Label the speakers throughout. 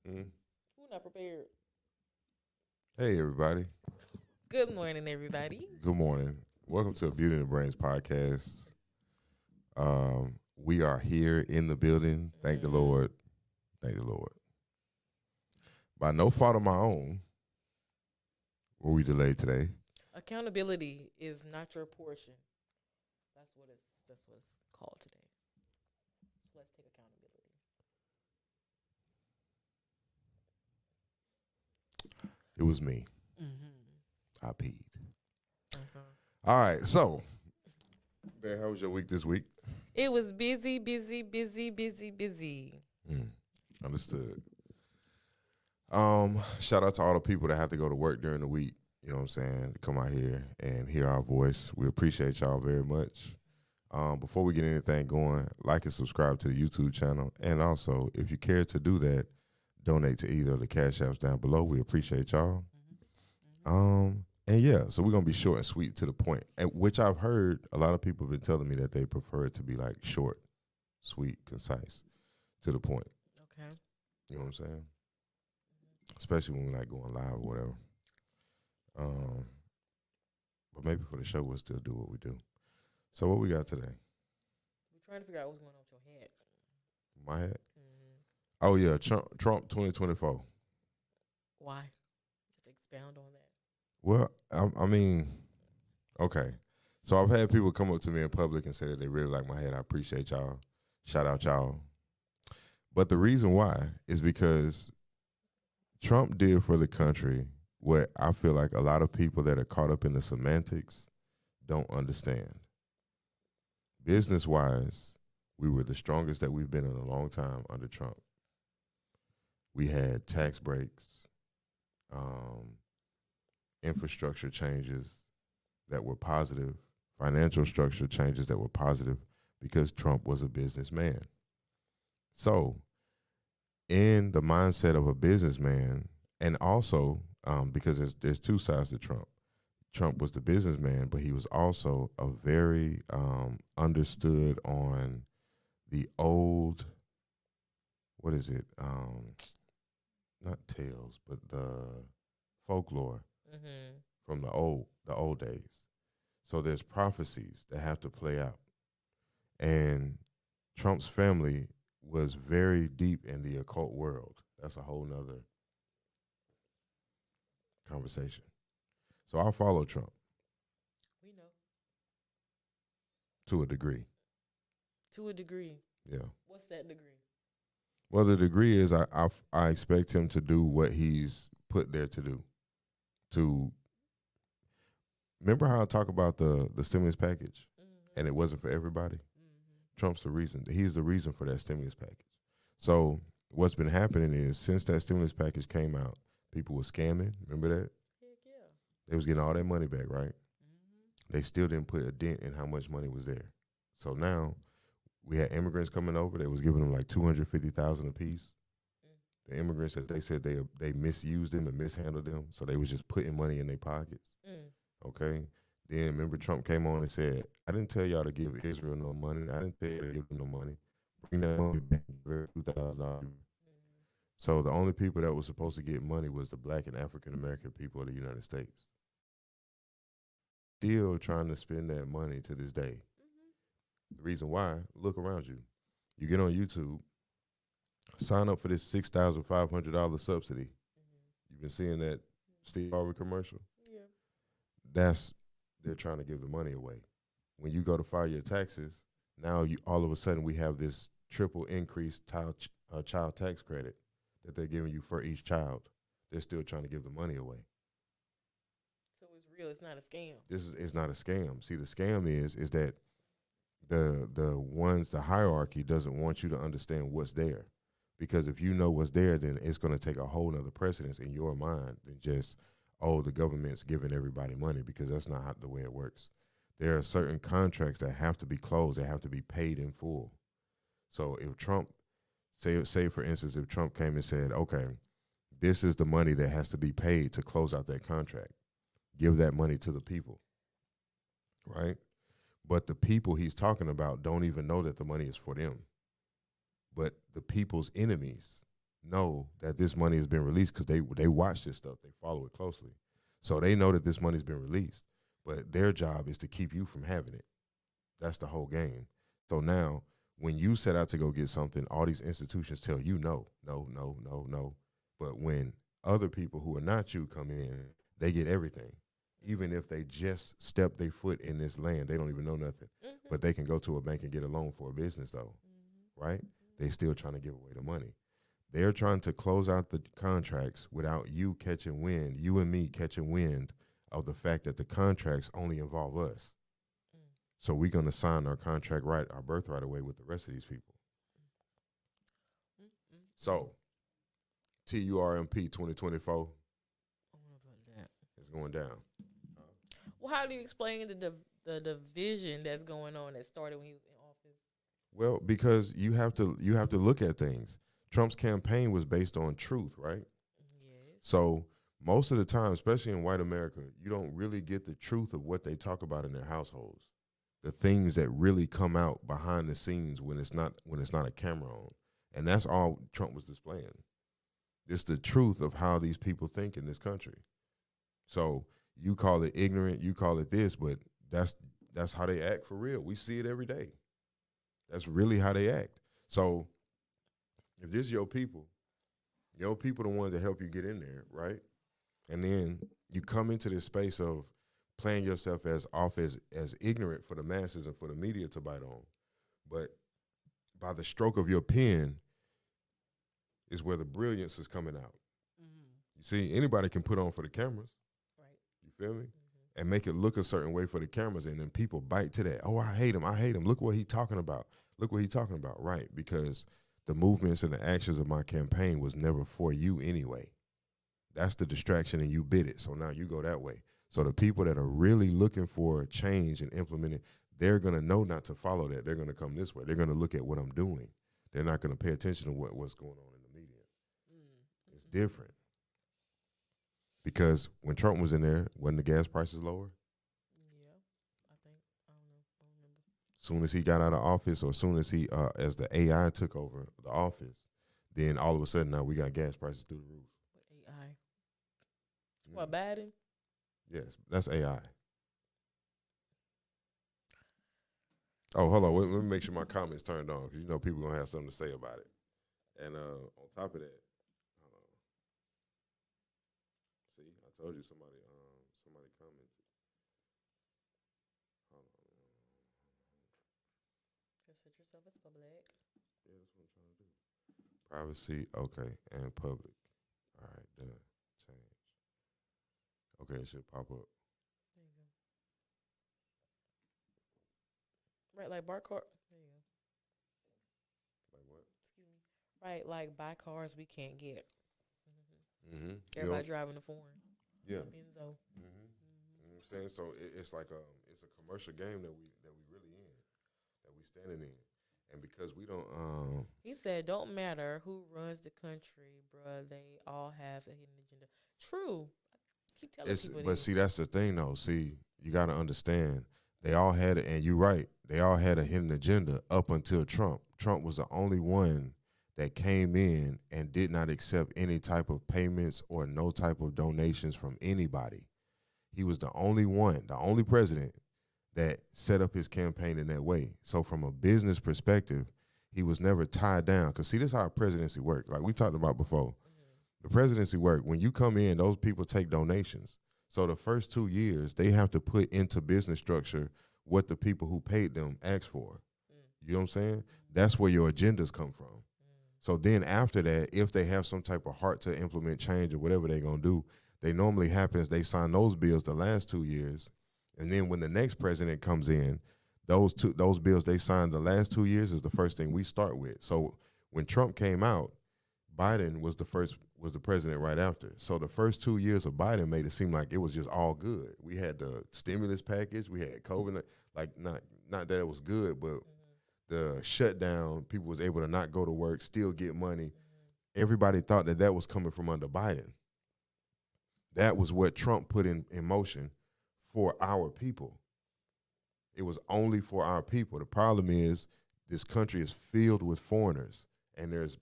Speaker 1: Mm.
Speaker 2: Who not prepared?
Speaker 1: Hey, everybody.
Speaker 2: Good morning, everybody.
Speaker 1: Good morning. Welcome to Beauty and the Brains podcast. We are here in the building. Thank the Lord. Thank the Lord. By no fault of my own, were we delayed today?
Speaker 2: Accountability is not your portion. That's what it's called today. So let's take accountability.
Speaker 1: It was me.
Speaker 2: Mm-hmm.
Speaker 1: I peed.
Speaker 2: Uh-huh.
Speaker 1: All right. So, Bear, how was your week this week?
Speaker 2: It was busy.
Speaker 1: Understood. Shout out to all the people that have to go to work during the week. You know what I'm saying? Come out here and hear our voice. We appreciate y'all very much. Before we get anything going, like and subscribe to the YouTube channel. And also, if you care to do that, donate to either of the cash apps down below. We appreciate y'all. And yeah, so we're going to be short and sweet to the point, which I've heard a lot of people have been telling me that they prefer it to be like short, sweet, concise, to the point.
Speaker 2: Okay.
Speaker 1: You know what I'm saying? Especially when we like going live or whatever. But maybe for the show, we'll still do what we do. So what we got today?
Speaker 2: We're trying to figure out what's going on with your head.
Speaker 1: My hat?
Speaker 2: Mm-hmm.
Speaker 1: Oh, yeah, Trump 2024.
Speaker 2: Why? Just expound on that.
Speaker 1: Well, I mean, okay. So I've had people come up to me in public and say that they really like my hat. I appreciate y'all. Shout out y'all. But the reason why is because Trump did for the country what I feel like a lot of people that are caught up in the semantics don't understand. Business-wise, we were the strongest that we've been in a long time under Trump. We had tax breaks, infrastructure changes that were positive, financial structure changes that were positive because Trump was a businessman. So, in the mindset of a businessman, and also because there's two sides to Trump. Trump was the businessman, but he was also a very understood on the old, what is it? Not tales, but the folklore from the old days. So there's prophecies that have to play out. And Trump's family was very deep in the occult world. That's a whole nother conversation. So I'll follow Trump.
Speaker 2: We know.
Speaker 1: To a degree.
Speaker 2: To a degree.
Speaker 1: Yeah.
Speaker 2: What's that degree?
Speaker 1: Well, the degree is I expect him to do what he's put there to do. To remember how I talk about the stimulus package, and it wasn't for everybody. Trump's the reason. He's the reason for that stimulus package. So what's been happening is since that stimulus package came out, people were scamming. Remember that?
Speaker 2: Heck yeah.
Speaker 1: They was getting all their money back, right? They still didn't put a dent in how much money was there. So now we had immigrants coming over. They was giving them like $250,000 a piece. The immigrants that they said they misused them and mishandled them, so they was just putting money in their pockets. Okay. Then remember Trump came on and said, "I didn't tell y'all to give Israel no money. I didn't tell you to give them no money. Bring that money back. $2,000." So the only people that were supposed to get money was the Black and African American people of the United States. Still trying to spend that money to this day. The reason why, look around you. You get on YouTube, sign up for this $6,500 subsidy. You've been seeing that Steve Harvey commercial? Yeah. They're trying to give the money away. When you go to file your taxes, now all of a sudden we have this triple increased child tax credit that they're giving you for each child. They're still trying to give the money away.
Speaker 2: So it's real. It's not a scam.
Speaker 1: It's not a scam. See, the scam is that the hierarchy doesn't want you to understand what's there. Because if you know what's there, then it's going to take a whole nother precedence in your mind than just, oh, the government's giving everybody money, because that's not the way it works. There are certain contracts that have to be closed. They have to be paid in full. So if Trump, say for instance, if Trump came and said, okay, this is the money that has to be paid to close out that contract, give that money to the people, right? But the people he's talking about don't even know that the money is for them. But the people's enemies know that this money has been released because they watch this stuff. They follow it closely. So they know that this money's been released. But their job is to keep you from having it. That's the whole game. So now when you set out to go get something, all these institutions tell you no, no, no, no, no. But when other people who are not you come in, they get everything. Even if they just step their foot in this land, they don't even know nothing.
Speaker 2: Mm-hmm.
Speaker 1: But they can go to a bank and get a loan for a business though, right? They still trying to give away the money. They're trying to close out the contracts without you catching wind, you and me catching wind of the fact that the contracts only involve us. So we're going to sign our contract right, our birthright away with the rest of these people. So, TURMP 2024 is going down.
Speaker 2: Well, how do you explain the division that's going on that started when he was in office?
Speaker 1: Well, because you have to look at things. Trump's campaign was based on truth, right?
Speaker 2: Yes.
Speaker 1: So most of the time, especially in white America, you don't really get the truth of what they talk about in their households. The things that really come out behind the scenes when it's not a camera on. And that's all Trump was displaying. It's the truth of how these people think in this country. So you call it ignorant, you call it this, but that's how they act for real. We see it every day. That's really how they act. So if this is your people the ones that help you get in there, right? And then you come into this space of playing yourself as ignorant for the masses and for the media to bite on. But by the stroke of your pen is where the brilliance is coming out. Mm-hmm. You see, anybody can put on for the cameras.
Speaker 2: Right.
Speaker 1: You feel me? Mm-hmm. And make it look a certain way for the cameras, and then people bite to that. Oh, I hate him. Look what he's talking about. Right, because the movements and the actions of my campaign was never for you anyway. That's the distraction, and you bid it. So now you go that way. So the people that are really looking for change and implementing, they're going to know not to follow that. They're going to come this way. They're going to look at what I'm doing. They're not going to pay attention to what's going on in the media. Mm-hmm. It's different. Because when Trump was in there, wasn't the gas prices lower?
Speaker 2: Yeah, I think. I don't remember.
Speaker 1: Soon as he got out of office, or soon as as the AI took over the office, then all of a sudden now we got gas prices through the roof.
Speaker 2: What AI? Mm-hmm. What, Biden?
Speaker 1: Yes, that's AI. Oh, hold on. Let me make sure my comments turned on, because people going to have something to say about it. And on top of that, hold on. See, I told you somebody commented. Hold on.
Speaker 2: Consider yourself as public.
Speaker 1: Yeah, that's what I'm trying to do. Privacy, okay, and public. All right, done. Change. Okay, it should pop up.
Speaker 2: There you go. Right, like barcode. There you go.
Speaker 1: Like what?
Speaker 2: Excuse me. Right, like buy cars we can't get.
Speaker 1: Mm-hmm.
Speaker 2: Everybody driving a foreign.
Speaker 1: Yeah.
Speaker 2: Benzo.
Speaker 1: Mm-hmm. You know what I'm saying? So it's like it's a commercial game that we really in, that we standing in, and because we don't.
Speaker 2: He said, "Don't matter who runs the country, bruh. They all have a hidden agenda." True. I keep telling people.
Speaker 1: But see, that's the thing, though. See, you got to understand. They all had it, and you're right. They all had a hidden agenda up until Trump. Trump was the only one that came in and did not accept any type of payments or no type of donations from anybody. He was the only one, the only president that set up his campaign in that way. So from a business perspective, he was never tied down. Because see, this is how a presidency works. Like we talked about before. Mm-hmm. The presidency work, when you come in, those people take donations. So the first 2 years, they have to put into business structure what the people who paid them asked for. Mm. You know what I'm saying? Mm-hmm. That's where your agendas come from. So then after that, if they have some type of heart to implement change or whatever they're going to do, they normally happens, they sign those bills the last 2 years. And then when the next president comes in, those bills they signed the last 2 years is the first thing we start with. So when Trump came out, Biden was the president right after. So the first 2 years of Biden made it seem like it was just all good. We had the stimulus package, we had COVID, like not that it was good, but the shutdown, people was able to not go to work, still get money. Mm-hmm. Everybody thought that was coming from under Biden. That was what Trump put in motion for our people. It was only for our people. The problem is this country is filled with foreigners, and there's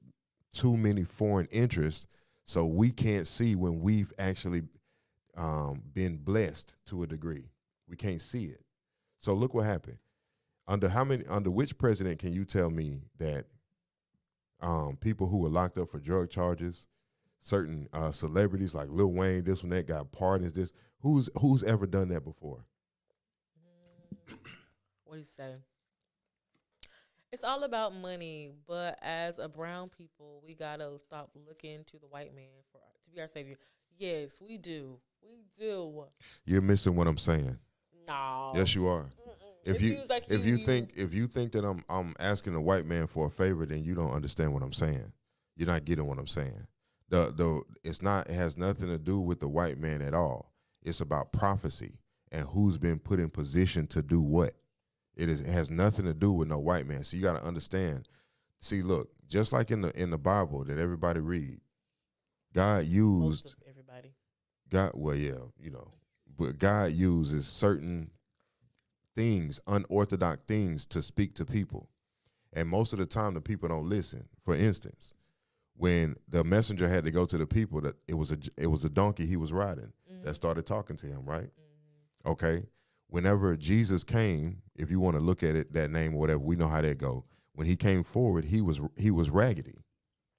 Speaker 1: too many foreign interests, so we can't see when we've actually been blessed to a degree. We can't see it. So look what happened. Under which president can you tell me that people who were locked up for drug charges, certain celebrities like Lil Wayne, this one that got pardons, who's ever done that before?
Speaker 2: What do you say? It's all about money, but as a brown people, we gotta stop looking to the white man to be our savior. Yes, we do. We do.
Speaker 1: You're missing what I'm saying.
Speaker 2: No.
Speaker 1: Yes, you are. If
Speaker 2: Like
Speaker 1: you think that I'm asking a white man for a favor, then you don't understand what I'm saying. You're not getting what I'm saying. It has nothing to do with the white man at all. It's about prophecy and who's been put in position to do what. It has nothing to do with no white man. So you got to understand. See, look, just like in the Bible that everybody read, God used
Speaker 2: most of everybody.
Speaker 1: But God uses certain things, unorthodox things, to speak to people, and most of the time the people don't listen. For instance, when the messenger had to go to the people, that it was a donkey he was riding that started talking to him, right? Okay. Whenever Jesus came, if you want to look at it, that name or whatever, we know how that go. When he came forward, he was raggedy.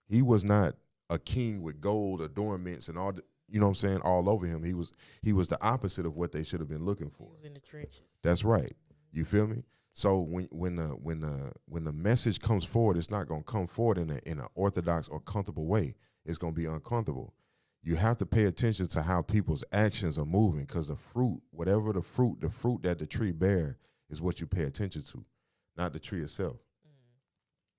Speaker 1: He was not a king with gold adornments and all. You know what I'm saying? All over him. He was the opposite of what they should have been looking for.
Speaker 2: He was in the trenches.
Speaker 1: That's right. You feel me? So when the message comes forward, it's not going to come forward in an orthodox or comfortable way. It's going to be uncomfortable. You have to pay attention to how people's actions are moving, because the fruit, whatever the fruit that the tree bear is what you pay attention to, not the tree itself.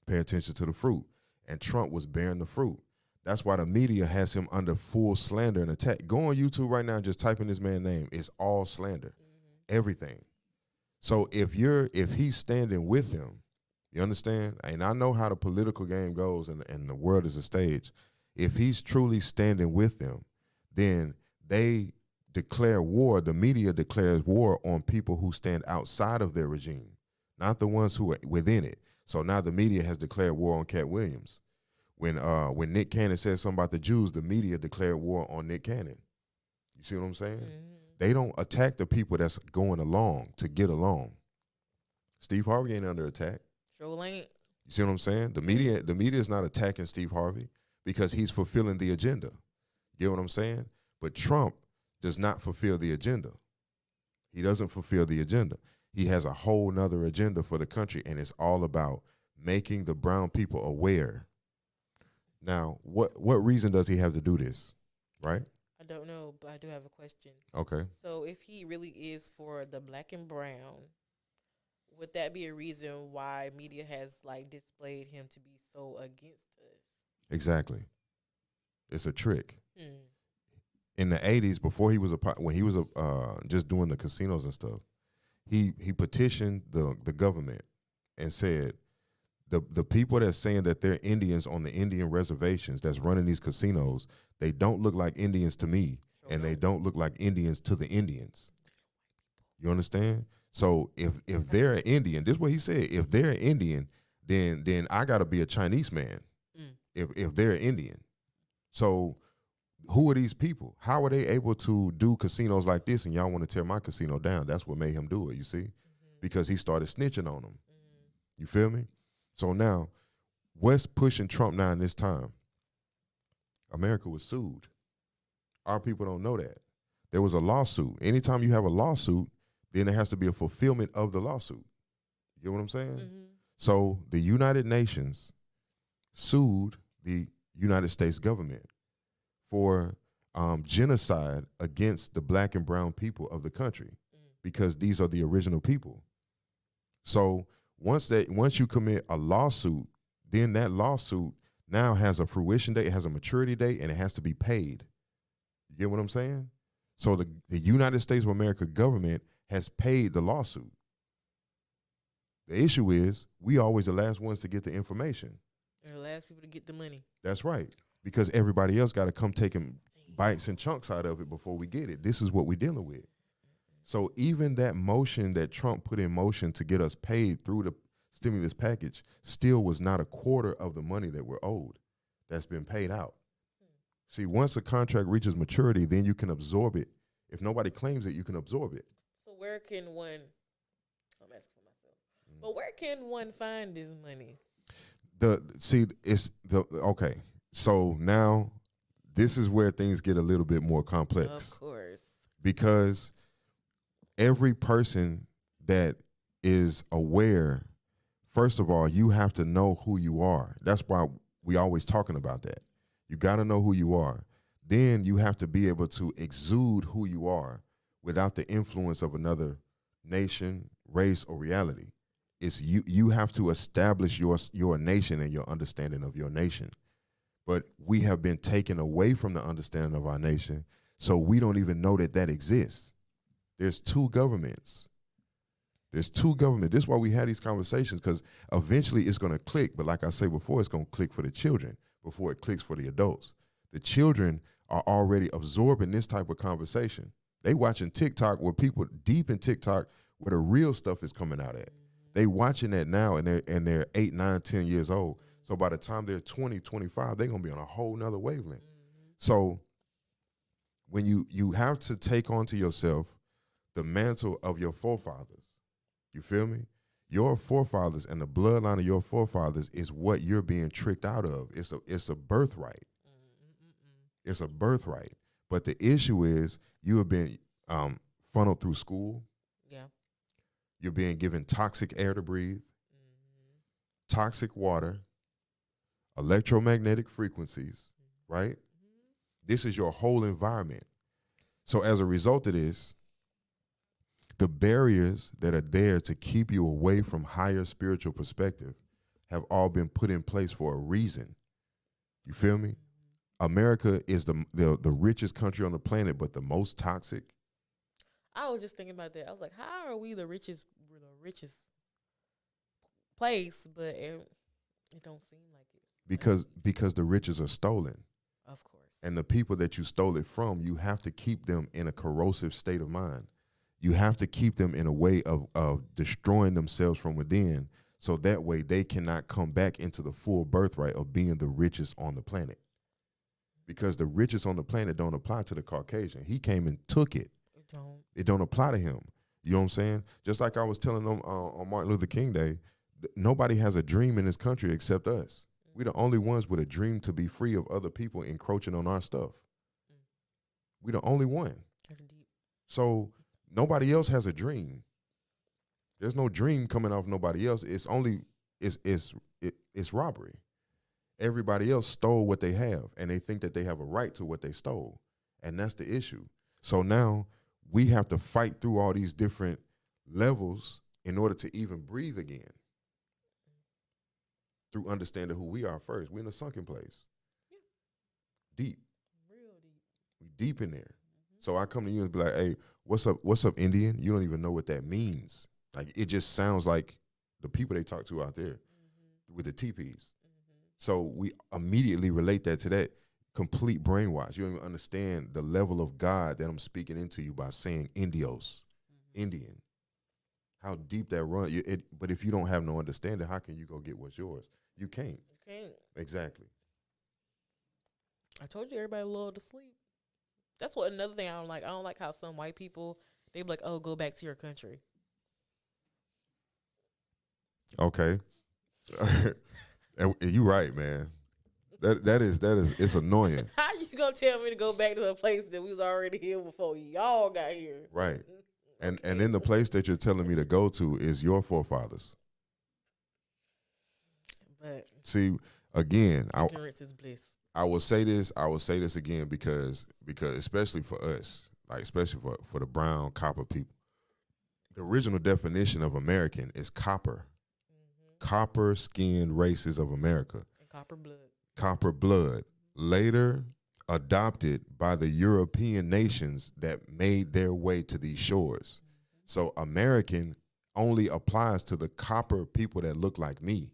Speaker 1: Pay attention to the fruit. And Trump was bearing the fruit. That's why the media has him under full slander and attack. Go on YouTube right now and just type in this man's name. It's all slander. Everything. So if he's standing with him, you understand? And I know how the political game goes and the world is a stage. If he's truly standing with them, then they declare war. The media declares war on people who stand outside of their regime, not the ones who are within it. So now the media has declared war on Cat Williams. When Nick Cannon said something about the Jews, the media declared war on Nick Cannon. You see what I'm saying? They don't attack the people that's going along to get along. Steve Harvey ain't under attack.
Speaker 2: Sure ain't.
Speaker 1: You see what I'm saying? The media is not attacking Steve Harvey because he's fulfilling the agenda. You get what I'm saying? But Trump does not fulfill the agenda. He doesn't fulfill the agenda. He has a whole nother agenda for the country, and it's all about making the brown people aware. Now, what reason does he have to do this, right?
Speaker 2: I don't know, but I do have a question.
Speaker 1: Okay.
Speaker 2: So if he really is for the black and brown, would that be a reason why media has displayed him to be so against us?
Speaker 1: Exactly. It's a trick. In the 80s, before he was when he was just doing the casinos and stuff, he petitioned the government and said, the people that's saying that they're Indians on the Indian reservations that's running these casinos, they don't look like Indians to me, and they don't look like Indians to the Indians. You understand? So if they're an Indian, this is what he said. If they're an Indian, then I got to be a Chinese man. If they're Indian, so who are these people? How are they able to do casinos like this? And y'all want to tear my casino down? That's what made him do it. You see, because he started snitching on them. You feel me? So now, what's pushing Trump now in this time? America was sued. Our people don't know that. There was a lawsuit. Anytime you have a lawsuit, then there has to be a fulfillment of the lawsuit. You get what I'm saying? So the United Nations sued the United States government for genocide against the black and brown people of the country, because these are the original people. So once you commit a lawsuit, then that lawsuit now has a fruition date, it has a maturity date, and it has to be paid. You get what I'm saying? So the United States of America government has paid the lawsuit. The issue is we always the last ones to get the information.
Speaker 2: They're the last people to get the money.
Speaker 1: That's right. Because everybody else got to come taking bites and chunks out of it before we get it. This is what we're dealing with. So even that motion that Trump put in motion to get us paid through the stimulus package still was not a quarter of the money that we're owed. that's been paid out. See, once a contract reaches maturity, then you can absorb it. If nobody claims it, you can absorb it.
Speaker 2: So where can one? I'm asking for myself. But where can one find this money?
Speaker 1: Okay. So now this is where things get a little bit more complex.
Speaker 2: Of course.
Speaker 1: Because every person that is aware, first of all, you have to know who you are. That's why we always talking about that. You got to know who you are. Then you have to be able to exude who you are without the influence of another nation, race, or reality. It's you have to establish your nation and your understanding of your nation. But we have been taken away from the understanding of our nation, so we don't even know that exists. There's two governments. This is why we had these conversations, because eventually it's going to click. But like I say before, it's going to click for the children before it clicks for the adults. The children are already absorbing this type of conversation. They watching TikTok where people deep in TikTok where the real stuff is coming out at. They watching that now, and they're 8, 9, 10 years old. So by the time they're 20, 25, they're going to be on a whole nother wavelength. So when you have to take onto yourself the mantle of your forefathers, you feel me? Your forefathers and the bloodline of your forefathers is what you're being tricked out of. It's a birthright. It's a birthright. But the issue is you have been funneled through school.
Speaker 2: Yeah.
Speaker 1: You're being given toxic air to breathe, toxic water, electromagnetic frequencies, right? This is your whole environment. So as a result of this, the barriers that are there to keep you away from higher spiritual perspective have all been put in place for a reason. You feel me? America is the richest country on the planet, but the most toxic.
Speaker 2: I was just thinking about that. I was like, how are we the richest place, but it don't seem like it.
Speaker 1: Because the riches are stolen.
Speaker 2: Of course.
Speaker 1: And the people that you stole it from, you have to keep them in a corrosive state of mind. You have to keep them in a way of destroying themselves from within, so that way they cannot come back into the full birthright of being the richest on the planet. Because the richest on the planet don't apply to the Caucasian. He came and took it. It don't apply to him. You know what I'm saying? Just like I was telling them on Martin Luther King Day, nobody has a dream in this country except us. We're the only ones with a dream to be free of other people encroaching on our stuff. We're the only one.
Speaker 2: That's deep.
Speaker 1: So nobody else has a dream. There's no dream coming off nobody else. It's robbery. Everybody else stole what they have, and they think that they have a right to what they stole. And that's the issue. So now we have to fight through all these different levels in order to even breathe again. Through understanding who we are first. We're in a sunken place. Yeah. Deep.
Speaker 2: Real deep.
Speaker 1: We deep in there. So I come to you and be like, hey, what's up, Indian? You don't even know what that means. Like, it just sounds like the people they talk to out there with the teepees. So we immediately relate that to that complete brainwash. You don't even understand the level of God that I'm speaking into you by saying Indios, Indian. How deep that run. But if you don't have no understanding, how can you go get what's yours? You can't.
Speaker 2: You can't.
Speaker 1: Exactly.
Speaker 2: I told you everybody loved to sleep. That's what another thing I don't like. I don't like how some white people, they be like, oh, go back to your country.
Speaker 1: Okay. You're right, man. That is it's annoying.
Speaker 2: How you gonna tell me to go back to a place that we was already here before y'all got here?
Speaker 1: Right. And then the place that you're telling me to go to is your forefathers.
Speaker 2: But
Speaker 1: see, again,
Speaker 2: ignorance is bliss.
Speaker 1: I will say this again because especially for us, like especially for the brown copper people, the original definition of American is copper. Copper skinned races of America.
Speaker 2: And copper blood.
Speaker 1: Copper blood. Later adopted by the European nations that made their way to these shores. So American only applies to the copper people that look like me.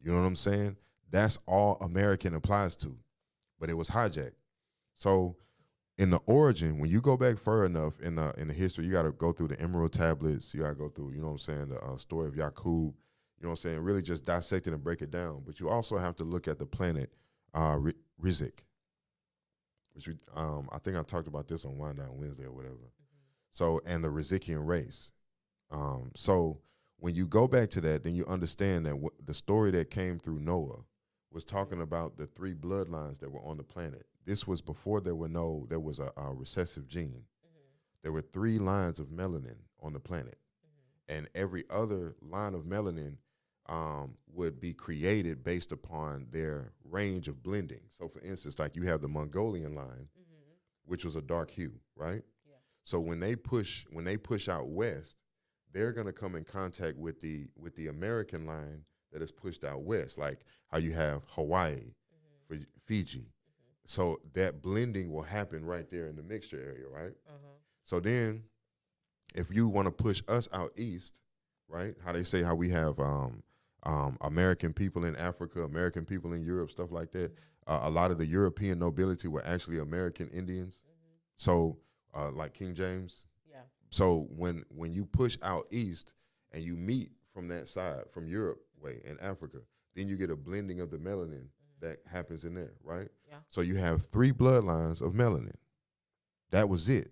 Speaker 1: You know what I'm saying? That's all American applies to. But it was hijacked. So in the origin, when you go back far enough in the history, you got to go through the Emerald Tablets. You got to go through, you know what I'm saying, the story of Yaqub. You know what I'm saying? Really just dissect it and break it down. But you also have to look at the planet Rizik, which I think I talked about this on Wind Down Wednesday or whatever.
Speaker 2: Mm-hmm.
Speaker 1: So, and the Rizikian race. So when you go back to that, then you understand that the story that came through Noah was talking about the three bloodlines that were on the planet. This was before there was a recessive gene.
Speaker 2: Mm-hmm.
Speaker 1: There were three lines of melanin on the planet, and every other line of melanin would be created based upon their range of blending. So, for instance, like you have the Mongolian line,
Speaker 2: Mm-hmm.
Speaker 1: which was a dark hue, right?
Speaker 2: Yeah.
Speaker 1: So when they push out west, they're going to come in contact with the American line that is pushed out west, like how you have Hawaii,
Speaker 2: Mm-hmm.
Speaker 1: Fiji.
Speaker 2: Mm-hmm.
Speaker 1: So that blending will happen right there in the mixture area, right?
Speaker 2: Uh-huh.
Speaker 1: So then, if you want to push us out east, right? How they say how we have American people in Africa, American people in Europe, stuff like that. A lot of the European nobility were actually American Indians.
Speaker 2: Mm-hmm.
Speaker 1: So, like King James.
Speaker 2: Yeah.
Speaker 1: So when you push out east and you meet from that side, from Europe way in Africa, then you get a blending of the melanin that happens in there, right?
Speaker 2: Yeah.
Speaker 1: So you have three bloodlines of melanin. That was it.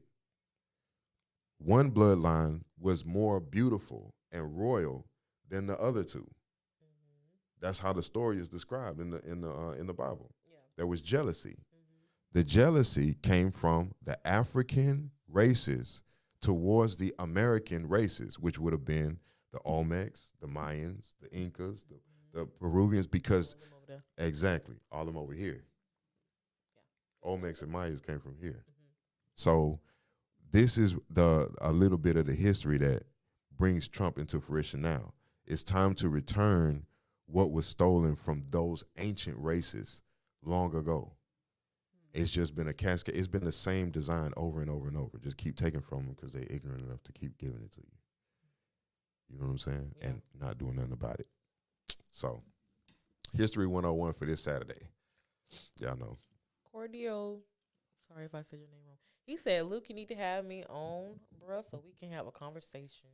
Speaker 1: One bloodline was more beautiful and royal than the other two.
Speaker 2: Mm-hmm.
Speaker 1: That's how the story is described in the Bible.
Speaker 2: Yeah.
Speaker 1: There was jealousy.
Speaker 2: Mm-hmm.
Speaker 1: The jealousy came from the African races towards the American races, which would have been the Olmecs, the Mayans, the Incas, the Peruvians, because
Speaker 2: All of them over there.
Speaker 1: exactly, all of them over here.
Speaker 2: Yeah.
Speaker 1: Olmecs and Mayas came from here.
Speaker 2: Mm-hmm.
Speaker 1: So this is a little bit of the history that brings Trump into fruition now. It's time to return what was stolen from those ancient races long ago. It's just been a cascade. It's been the same design over and over and over. Just keep taking from them because they're ignorant enough to keep giving it to you. You know what I'm saying?
Speaker 2: Yeah.
Speaker 1: And not doing nothing about it. So, History 101 for this Saturday. Y'all know.
Speaker 2: Cordio, sorry if I said your name wrong. He said, "Luke, you need to have me on, bruh, so we can have a conversation."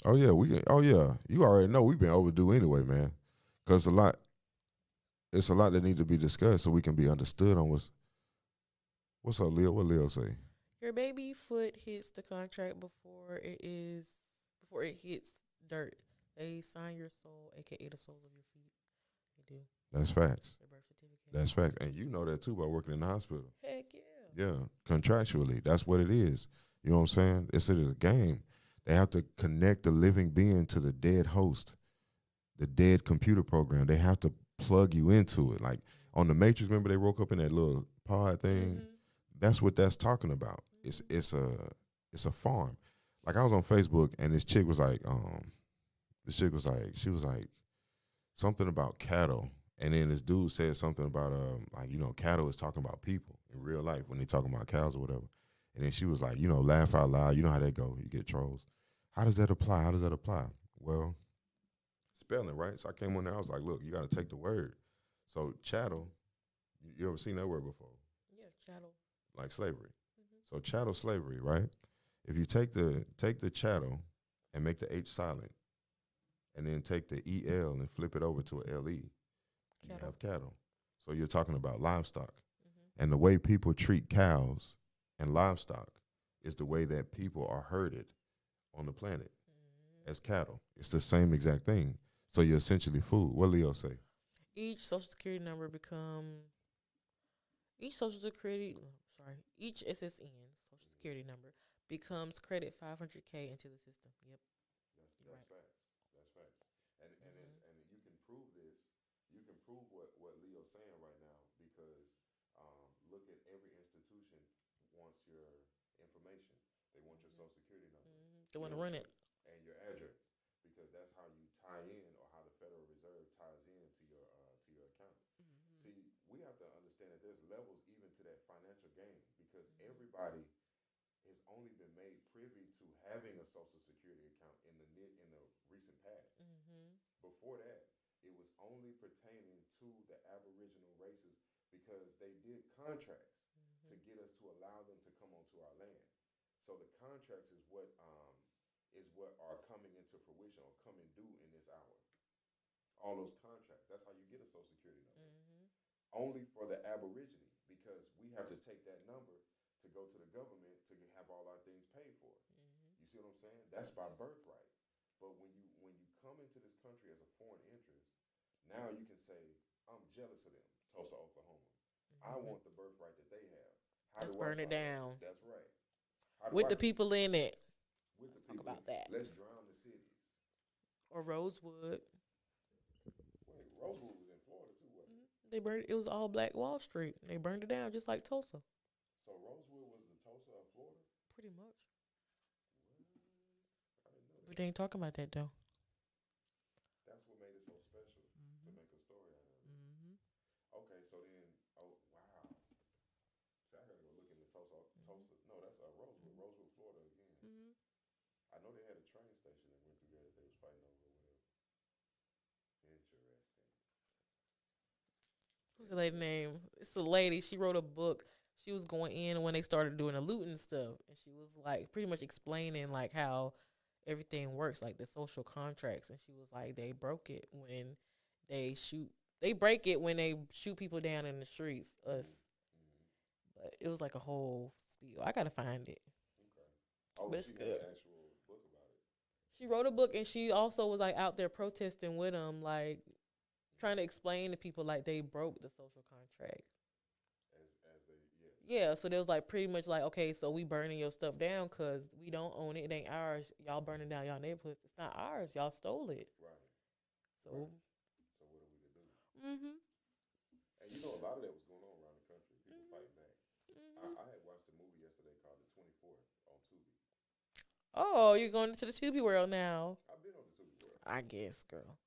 Speaker 1: Oh yeah, oh yeah. You already know we've been overdue anyway, man. Cause it's a lot that need to be discussed so we can be understood on what's up, Leo. What Leo say?
Speaker 2: Your baby foot hits the contract before it hits dirt. They sign your soul, aka the soles of your feet. They do.
Speaker 1: That's facts.
Speaker 2: Their birth certificate.
Speaker 1: That's facts. And you know that too by working in the hospital.
Speaker 2: Heck yeah.
Speaker 1: Yeah, contractually. That's what it is. You know what I'm saying? It's a game. They have to connect the living being to the dead host, the dead computer program. They have to plug you into it. Like on the Matrix, remember they woke up in that little pod thing?
Speaker 2: Mm-hmm.
Speaker 1: That's what that's talking about. It's a farm. Like I was on Facebook and this chick was like, she was like something about cattle. And then this dude said something about like, you know, cattle is talking about people in real life when they talking about cows or whatever. And then she was like, you know, laugh out loud. You know how that go. You get trolls. How does that apply? How does that apply? Well, spelling, right? So I came on there. I was like, look, you got to take the word. So chattel, you ever seen that word before?
Speaker 2: Yeah, chattel.
Speaker 1: Like slavery.
Speaker 2: Mm-hmm.
Speaker 1: So chattel slavery, right? If you take the chattel and make the H silent, and then take the EL and flip it over to a LE, you have cattle. So you're talking about livestock.
Speaker 2: Mm-hmm.
Speaker 1: And the way people treat cows and livestock is the way that people are herded on the planet as cattle. It's the same exact thing. So you're essentially food. What Leo say?
Speaker 2: Each social security number each SSN social security number becomes credit 500K into the system. Yep.
Speaker 1: That's facts. That's facts. And you can prove this. You can prove what Leo's saying right now because look at every institution wants your information. They want your social security number.
Speaker 2: They want to run it.
Speaker 1: And your address because that's how you tie in or how the Federal Reserve ties in to your account.
Speaker 2: Mm-hmm.
Speaker 1: See, we have to understand that there's levels even to that financial game because everybody has only been made privy to having a social security account in the recent past.
Speaker 2: Mm-hmm.
Speaker 1: Before that, it was only pertaining to the Aboriginal races because they did contracts to get us to allow them to come onto our land. So the contracts is what are coming into fruition or coming due in this hour. All those contracts. That's how you get a social security number.
Speaker 2: Mm-hmm.
Speaker 1: only for the Aborigine, because we have to take that number to go to the government to have all our things paid for. You see what I'm saying? That's by birthright. But when you come into this country as a foreign interest, now you can say, I'm jealous of them, Tulsa, Oklahoma. I want the birthright that they have. How
Speaker 2: Let's
Speaker 1: do I
Speaker 2: burn it
Speaker 1: sign up?
Speaker 2: down
Speaker 1: That's right. How do
Speaker 2: with
Speaker 1: I
Speaker 2: the people in it.
Speaker 1: with the
Speaker 2: Let's talk
Speaker 1: people?
Speaker 2: about that.
Speaker 1: Let's drown the cities.
Speaker 2: Or Rosewood.
Speaker 1: Wait, Rosewood was in Florida too, wasn't it?
Speaker 2: They burned. It was all black Wall Street. They burned it down just like Tulsa.
Speaker 1: So Rosewood was the Tulsa of Florida?
Speaker 2: Pretty much.
Speaker 1: I didn't know
Speaker 2: But
Speaker 1: that.
Speaker 2: they ain't talking about that though.
Speaker 1: That's what made it so special to make a story out of it. Okay, so then, oh wow. See, I gotta go look into Tulsa. Tulsa, no, that's Rosewood, Rosewood, Florida again. I know they had a train station that went through there that they was fighting over or whatever. Interesting.
Speaker 2: What's the lady name? It's a lady. She wrote a book. She was going in when they started doing the looting stuff, and she was like pretty much explaining like how everything works, like the social contracts. And she was like, they broke it when they shoot. They break it when they shoot people down in the streets. Us, but it was like a whole spiel. I gotta find it.
Speaker 1: Okay. Oh,
Speaker 2: But it's
Speaker 1: she
Speaker 2: good.
Speaker 1: had an actual book about it.
Speaker 2: She wrote a book, and she also was like out there protesting with them, like trying to explain to people like they broke the social contract.
Speaker 1: As they, yeah.
Speaker 2: Yeah, so they was like pretty much like, okay, so we burning your stuff down because we don't own it. It ain't ours. Y'all burning down y'all neighborhoods. It's not ours. Y'all stole it.
Speaker 1: Right.
Speaker 2: So,
Speaker 1: Right. So what are we to do? And you know, a lot of that was going on around the country. People fighting back. I had watched a movie yesterday called The 24th on Tubi.
Speaker 2: Oh, you're going into the Tubi world now.
Speaker 1: I've been on the Tubi world.
Speaker 2: I guess, girl.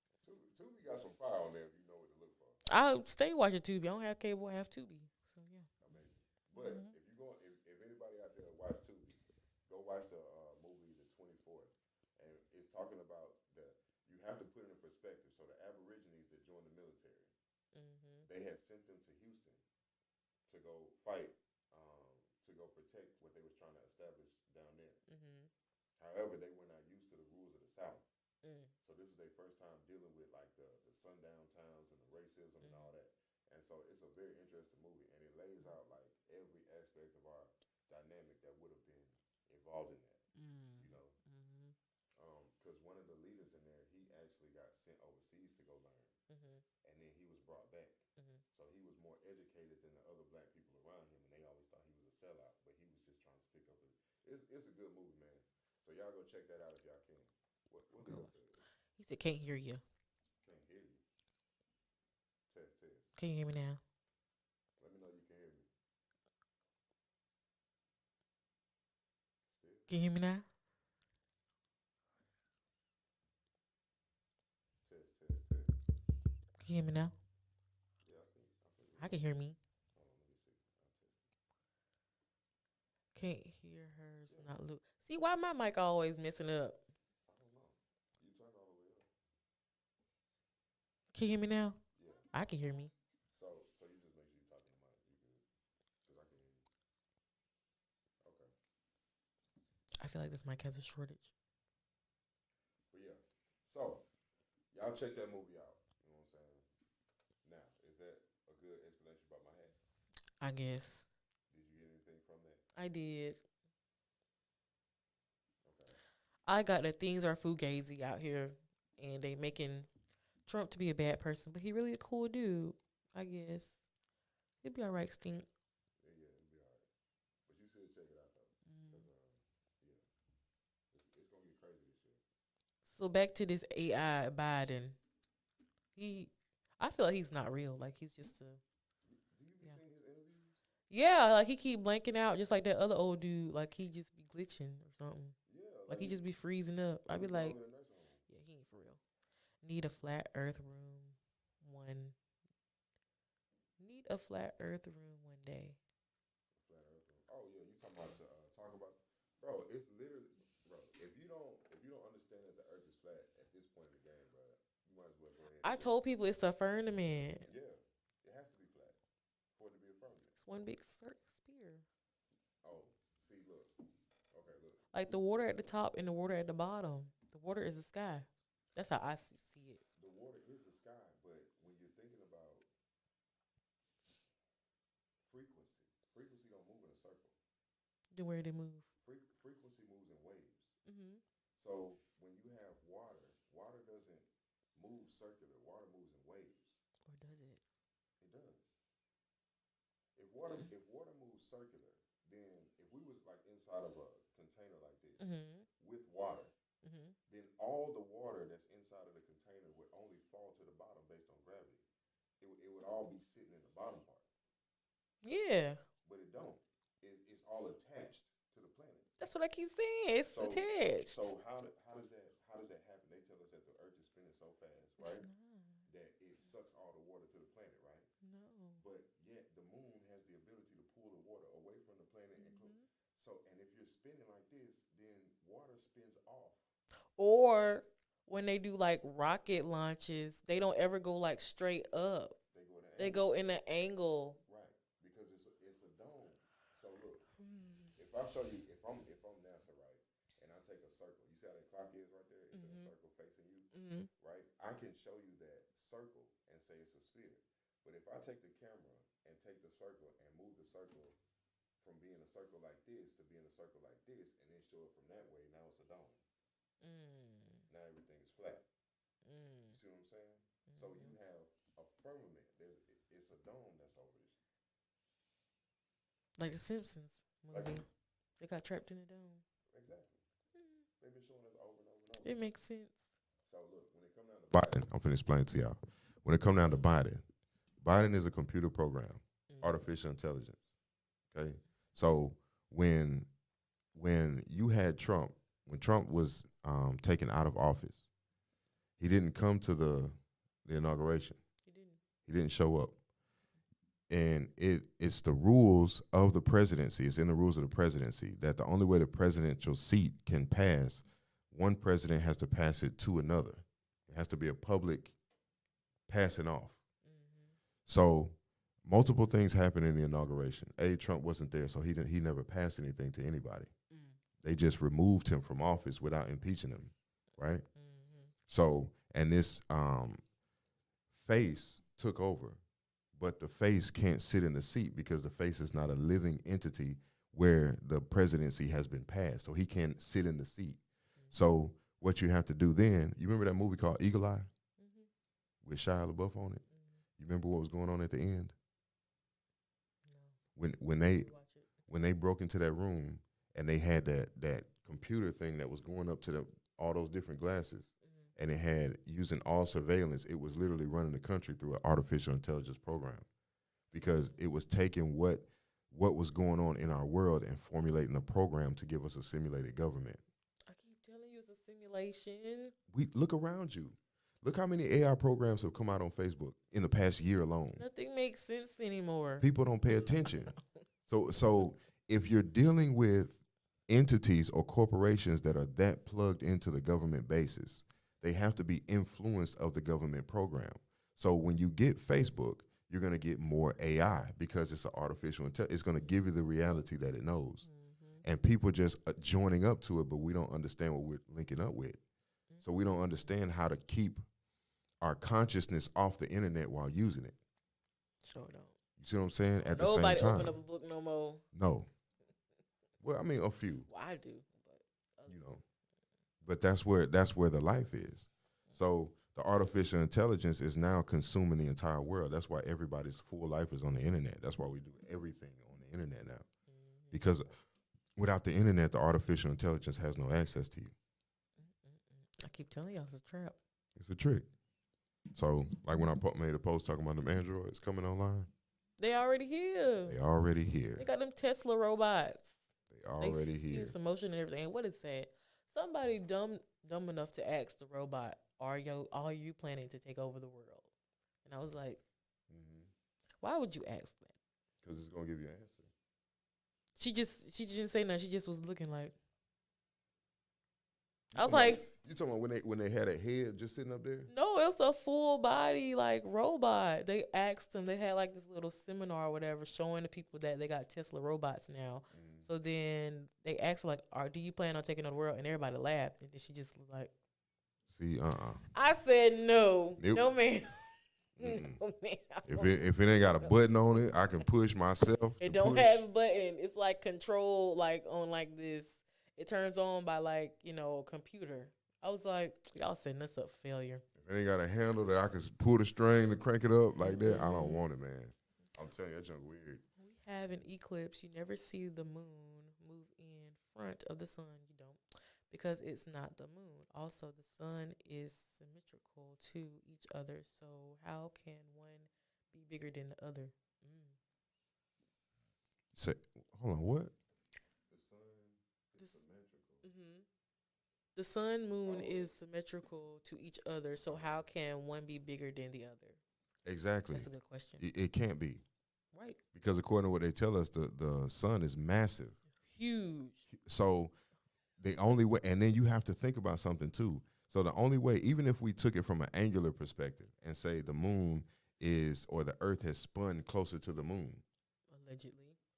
Speaker 1: Tubi got some fire on there if you know what to look for.
Speaker 2: I'll stay watching Tubi. I don't have cable. I have Tubi. So yeah.
Speaker 1: Amazing. But if you go, if anybody out there watch Tubi, go watch the movie The 24th, and it's talking about you have to put it in perspective. So the Aborigines that joined the military, they had sent them to Houston to go fight, to go protect what they was trying to establish down there. However, they were not used to the rules of the South. So this is their first time dealing with like the sundown towns and the racism and all that. And so it's a very interesting movie, and it lays out like every aspect of our dynamic that would have been involved in that. You know, because one of the leaders in there, he actually got sent overseas to go learn, and then he was brought back. So he was more educated than the other black people around him, and they always thought he was a sellout, but he was just trying to stick up. It's a good movie, man. So y'all go check that out if y'all can. What Leo said?
Speaker 2: He said, can't hear you.
Speaker 1: Can't hear you. Test.
Speaker 2: Can you hear me now?
Speaker 1: Let me know you can hear me. Still?
Speaker 2: Can you hear me now?
Speaker 1: Test.
Speaker 2: Can you hear me now?
Speaker 1: Yeah,
Speaker 2: I can hear me.
Speaker 1: Hold on, let me see. I'll test it.
Speaker 2: Can't hear hers. Not Luke. See why my mic always messing up?
Speaker 1: I don't know. You turned all the way up.
Speaker 2: Can you hear me now?
Speaker 1: Yeah.
Speaker 2: I can hear me.
Speaker 1: So you just make sure you're talking to mic. You good? Because I can hear you. Okay.
Speaker 2: I feel like this mic has a shortage.
Speaker 1: But yeah. So y'all check that movie out. You know what I'm saying? Now, is that a good explanation about my hat?
Speaker 2: I guess.
Speaker 1: Did you get anything from that?
Speaker 2: I did.
Speaker 1: Okay.
Speaker 2: I got that things are fugazi out here, and they making Trump to be a bad person, but he really a cool dude. I guess he'll be all right. Stink.
Speaker 1: Yeah, it'll be all right. But you should check it out though, because yeah, it's gonna get crazy this year.
Speaker 2: So back to this AI Biden. I feel like he's not real. Like he's just a.
Speaker 1: Do you be seeing his interviews?
Speaker 2: Yeah, like he keep blanking out, just like that other old dude. Like he just be glitching or something.
Speaker 1: Yeah.
Speaker 2: Like he just be freezing up. I be
Speaker 1: he's
Speaker 2: like,
Speaker 1: in a nursing home.
Speaker 2: yeah, he ain't for real. Need a flat Earth room one. Need a flat Earth room one day.
Speaker 1: Flat Earth. Oh yeah, you talking about talk about, bro? It's literally, bro. If you don't understand that the Earth is flat at this point in the game, bro, you might as well go ahead.
Speaker 2: I told people it's a firmament.
Speaker 1: Yeah, it has to be flat for it to be a firmament.
Speaker 2: It's one big spear.
Speaker 1: Oh, see, look. Okay, look.
Speaker 2: Like the water at the top and the water at the bottom. The water is the sky. That's how I see it.
Speaker 1: The water is the sky, but when you're thinking about circle.
Speaker 2: The where they move.
Speaker 1: Frequency moves in waves.
Speaker 2: Mm-hmm.
Speaker 1: So when you have water, water doesn't move circular. Water moves in waves.
Speaker 2: Or does it?
Speaker 1: It does. If water moves circular, then if we was like inside of a container like this with water, then all the water that's inside of the container would only fall to the bottom based on gravity. It would all be sitting in the bottom part.
Speaker 2: Yeah.
Speaker 1: But it don't. It's all attached to the planet.
Speaker 2: That's what I keep saying. It's attached.
Speaker 1: So how does that happen? They tell us that the Earth is spinning so fast, right? That it sucks all the water to the planet, right?
Speaker 2: No.
Speaker 1: But yet the moon has the ability to pull the water away from the planet and and if you're spinning like this, then water spins off.
Speaker 2: Or when they do like rocket launches, they don't ever go like straight up. They go in an angle.
Speaker 1: Right, because it's a dome. So look, if I show you, if I'm NASA, right, and I take a circle, you see how that clock is right there? It's in a circle facing you, right? I can show you that circle and say it's a sphere. But if I take the camera and take the circle and move the circle from being a circle like this to being a circle like this, and then show it from that way, now it's a dome. Now everything is flat. You see what I'm saying? So you have a firmament. It's a dome that's over this.
Speaker 2: Like the Simpsons movie. They got trapped in a dome.
Speaker 1: Exactly. They've been showing us over and over and over.
Speaker 2: It makes sense.
Speaker 1: So look, when it comes down to Biden, I'm finna explain it to y'all. When it comes down to Biden is a computer program, artificial intelligence. Okay? So when you had Trump, when Trump was taken out of office, he didn't come to the inauguration. He didn't show up. And it's the rules of the presidency. It's in the rules of the presidency that the only way the presidential seat can pass, one president has to pass it to another. It has to be a public passing off. So multiple things happened in the inauguration. Trump wasn't there, so he never passed anything to anybody. They just removed him from office without impeaching him, right? So, and this face took over, but the face can't sit in the seat because the face is not a living entity where the presidency has been passed, so he can't sit in the seat. So what you have to do then, you remember that movie called Eagle Eye with Shia LaBeouf on it? You remember what was going on at the end? No. When they broke into that room and they had that computer thing that was going up to all those different glasses, and it had using all surveillance, it was literally running the country through an artificial intelligence program because it was taking what was going on in our world and formulating a program to give us a simulated government.
Speaker 2: I keep telling you it's a simulation.
Speaker 1: We look around you. Look how many AI programs have come out on Facebook in the past year alone.
Speaker 2: Nothing makes sense anymore.
Speaker 1: People don't pay attention. So if you're dealing with entities or corporations that are that plugged into the government basis, they have to be influenced of the government program. So when you get Facebook, you're going to get more AI because it's an artificial intelligence. It's going to give you the reality that it knows. And people just joining up to it, but we don't understand what we're linking up with. So we don't understand how to keep our consciousness off the internet while using it.
Speaker 2: Sure don't.
Speaker 1: You see what I'm saying? At the same
Speaker 2: Nobody
Speaker 1: time.
Speaker 2: open up a book no more.
Speaker 1: No. Well, I mean, a few.
Speaker 2: Well, I do. But
Speaker 1: But that's where the life is. So the artificial intelligence is now consuming the entire world. That's why everybody's full life is on the internet. That's why we do everything on the internet now. Because without the internet, the artificial intelligence has no access to you.
Speaker 2: I keep telling y'all it's a trap.
Speaker 1: It's a trick. So, like when I made a post talking about them androids coming online.
Speaker 2: They already here.
Speaker 1: They
Speaker 2: got them Tesla robots.
Speaker 1: They already here.
Speaker 2: See some motion and everything. And what is that? Somebody dumb enough to ask the robot, are you planning to take over the world? And I was like, why would you ask that?
Speaker 1: Because it's going to give you an answer.
Speaker 2: She didn't say nothing. She just was looking like. I was like.
Speaker 1: You talking about when they had a head just sitting up there?
Speaker 2: No, it was a full body like robot. They asked them. They had like this little seminar or whatever, showing the people that they got Tesla robots now. So then they asked like, do you plan on taking over the world? And everybody laughed, and then she just was like,
Speaker 1: See,
Speaker 2: I said no,
Speaker 1: nope.
Speaker 2: no, man. No, man,
Speaker 1: If it ain't got a button on it, I can push myself.
Speaker 2: it
Speaker 1: to
Speaker 2: don't
Speaker 1: push.
Speaker 2: have a button. It's like control, like on like this. It turns on by like a computer. I was like, y'all setting us up for failure.
Speaker 1: If it ain't got a handle that I can pull the string to crank it up like that, I don't want it, man. I'm telling you, that junk weird.
Speaker 2: We have an eclipse. You never see the moon move in front of the sun. You don't, because it's not the moon. Also, the sun is symmetrical to each other. So how can one be bigger than the other?
Speaker 1: Say, hold on, what?
Speaker 2: The sun moon is symmetrical to each other. So how can one be bigger than the other?
Speaker 1: Exactly.
Speaker 2: That's a good question.
Speaker 1: It can't be.
Speaker 2: Right.
Speaker 1: Because according to what they tell us, the sun is massive.
Speaker 2: Huge.
Speaker 1: So the only way, and then you have to think about something too. So the only way, even if we took it from an angular perspective and say the moon is, or the earth has spun closer to the moon.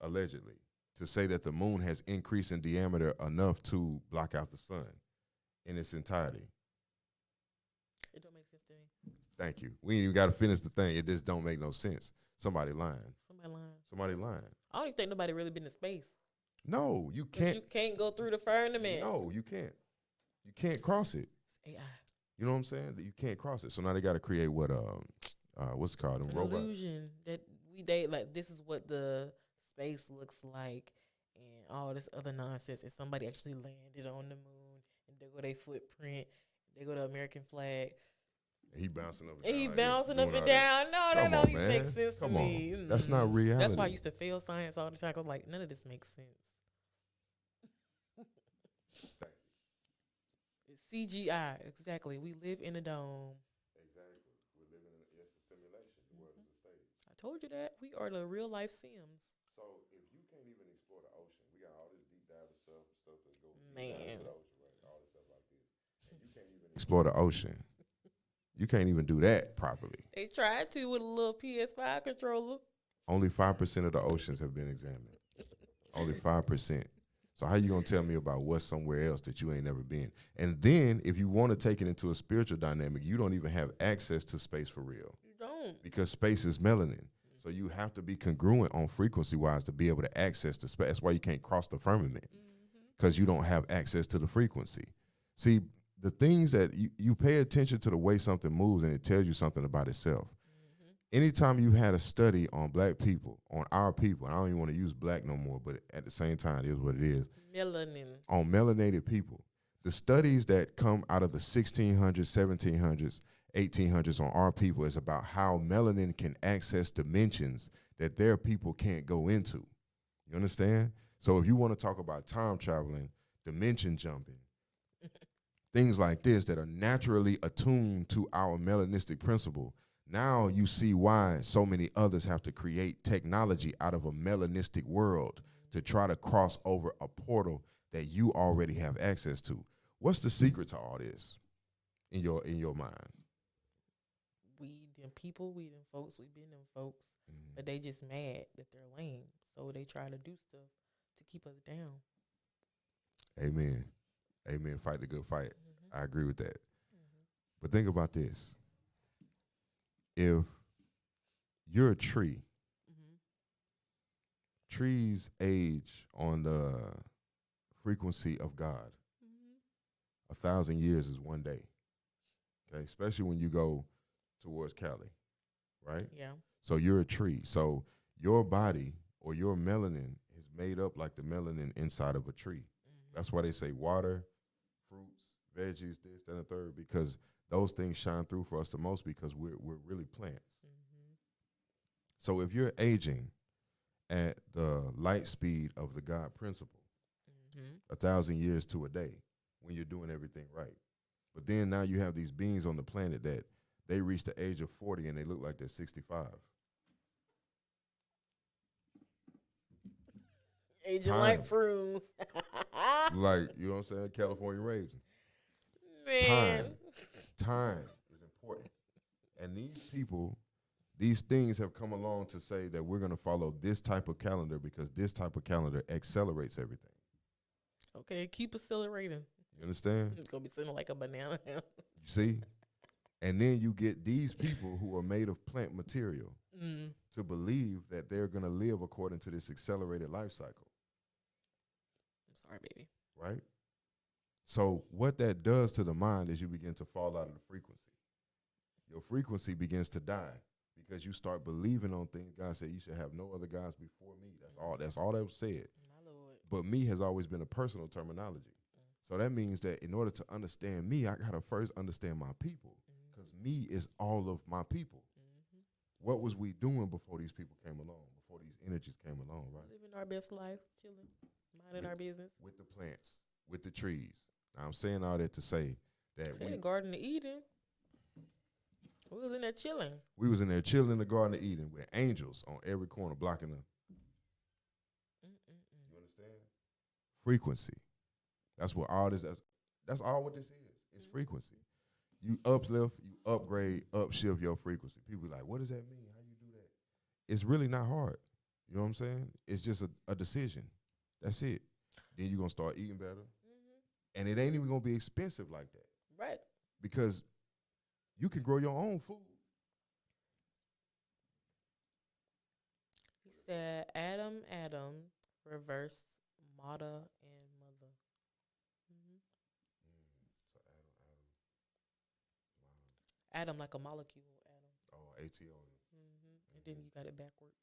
Speaker 1: Allegedly. To say that the moon has increased in diameter enough to block out the sun in its entirety.
Speaker 2: It don't make sense to me.
Speaker 1: Thank you. We ain't even got to finish the thing. It just don't make no sense. Somebody lying.
Speaker 2: Somebody lying. I don't even think nobody really been to space.
Speaker 1: No, you can't.
Speaker 2: You can't go through the firmament.
Speaker 1: No, you can't. You can't cross it.
Speaker 2: It's AI.
Speaker 1: You know what I'm saying? That you can't cross it. So now they got to create what what's it called?
Speaker 2: An
Speaker 1: robots.
Speaker 2: illusion that we date like this is what the space looks like and all this other nonsense. And somebody actually landed on the moon and they go their footprint. They go to American flag.
Speaker 1: And he bouncing up and
Speaker 2: down.
Speaker 1: down.
Speaker 2: He bouncing up and down. No, that don't even make sense to me.
Speaker 1: That's not reality.
Speaker 2: That's why I used to fail science all the time. I'm like, none of this makes sense. It's CGI. Exactly. We live in a dome.
Speaker 1: Exactly. We're living in it's a simulation. The world is a stage.
Speaker 2: I told you that. We are the real life Sims.
Speaker 1: So if you can't even explore the ocean, we got all this deep dive stuff that go
Speaker 2: Man.
Speaker 1: into the ocean, right? All this stuff like this. And you can't even explore the ocean. You can't even do that properly.
Speaker 2: They tried to with a little PS5 controller.
Speaker 1: Only 5% of the oceans have been examined. Only 5%. So how you gonna tell me about what's somewhere else that you ain't never been? And then if you want to take it into a spiritual dynamic, you don't even have access to space for real.
Speaker 2: You don't.
Speaker 1: Because space is melanin. So you have to be congruent on frequency-wise to be able to access the space. That's why you can't cross the firmament, because you don't have access to the frequency. See, the things that you pay attention to the way something moves and it tells you something about itself. Anytime you had a study on black people, on our people, and I don't even want to use black no more, but at the same time, it is what it is.
Speaker 2: Melanin.
Speaker 1: On melanated people. The studies that come out of the 1600s, 1700s, 1800s on our people is about how melanin can access dimensions that their people can't go into. You understand? So if you want to talk about time traveling, dimension jumping, things like this that are naturally attuned to our melanistic principle, now you see why so many others have to create technology out of a melanistic world to try to cross over a portal that you already have access to. What's the secret to all this in your mind?
Speaker 2: We them people, we them folks, we been them folks, but they just mad that they're lame, so they try to do stuff to keep us down.
Speaker 1: Amen. Amen. Fight the good fight. I agree with that. But think about this. If you're a tree, trees age on the frequency of God. 1,000 years is one day. Okay, especially when you go towards Cali, right?
Speaker 2: Yeah.
Speaker 1: So you're a tree. So your body or your melanin is made up like the melanin inside of a tree. That's why they say water, fruits, veggies, this, that, and the third, because those things shine through for us the most because we're really plants. So if you're aging at the light speed of the God principle, 1,000 years to a day, when you're doing everything right. But then now you have these beings on the planet that they reach the age of 40 and they look like they're 65.
Speaker 2: Aging like prunes.
Speaker 1: Like, you know what I'm saying? California raisins.
Speaker 2: Man.
Speaker 1: Time is important. And these people, these things have come along to say that we're going to follow this type of calendar because this type of calendar accelerates everything.
Speaker 2: Okay, keep accelerating.
Speaker 1: You understand?
Speaker 2: It's going to be sitting like a banana.
Speaker 1: You see? And then you get these people who are made of plant material to believe that they're going to live according to this accelerated life cycle.
Speaker 2: I'm sorry, baby.
Speaker 1: Right? So what that does to the mind is you begin to fall out of the frequency. Your frequency begins to die because you start believing on things. God said you should have no other gods before me. That's all that was said.
Speaker 2: My Lord.
Speaker 1: But me has always been a personal terminology. So that means that in order to understand me, I got to first understand my people, because me is all of my people. What was we doing before these people came along, before these energies came along, right?
Speaker 2: Living our best life, chilling, minding our business.
Speaker 1: With the plants, with the trees. Now, I'm saying all that to say that
Speaker 2: the Garden of Eden. We was in there chilling.
Speaker 1: We was in there chilling in the Garden of Eden with angels on every corner blocking the. You understand? Frequency. That's what all this. That's all what this is. It's frequency. You uplift, you upgrade, upshift your frequency. People be like, what does that mean? How you do that? It's really not hard. You know what I'm saying? It's just a decision. That's it. Then you're going to start eating better. And it ain't even going to be expensive like that.
Speaker 2: Right.
Speaker 1: Because you can grow your own food.
Speaker 2: He said, Adam, reverse, Mata, and mother.
Speaker 1: So
Speaker 2: Atom like a molecule, atom.
Speaker 1: Oh, ATO.
Speaker 2: And then you got it backwards.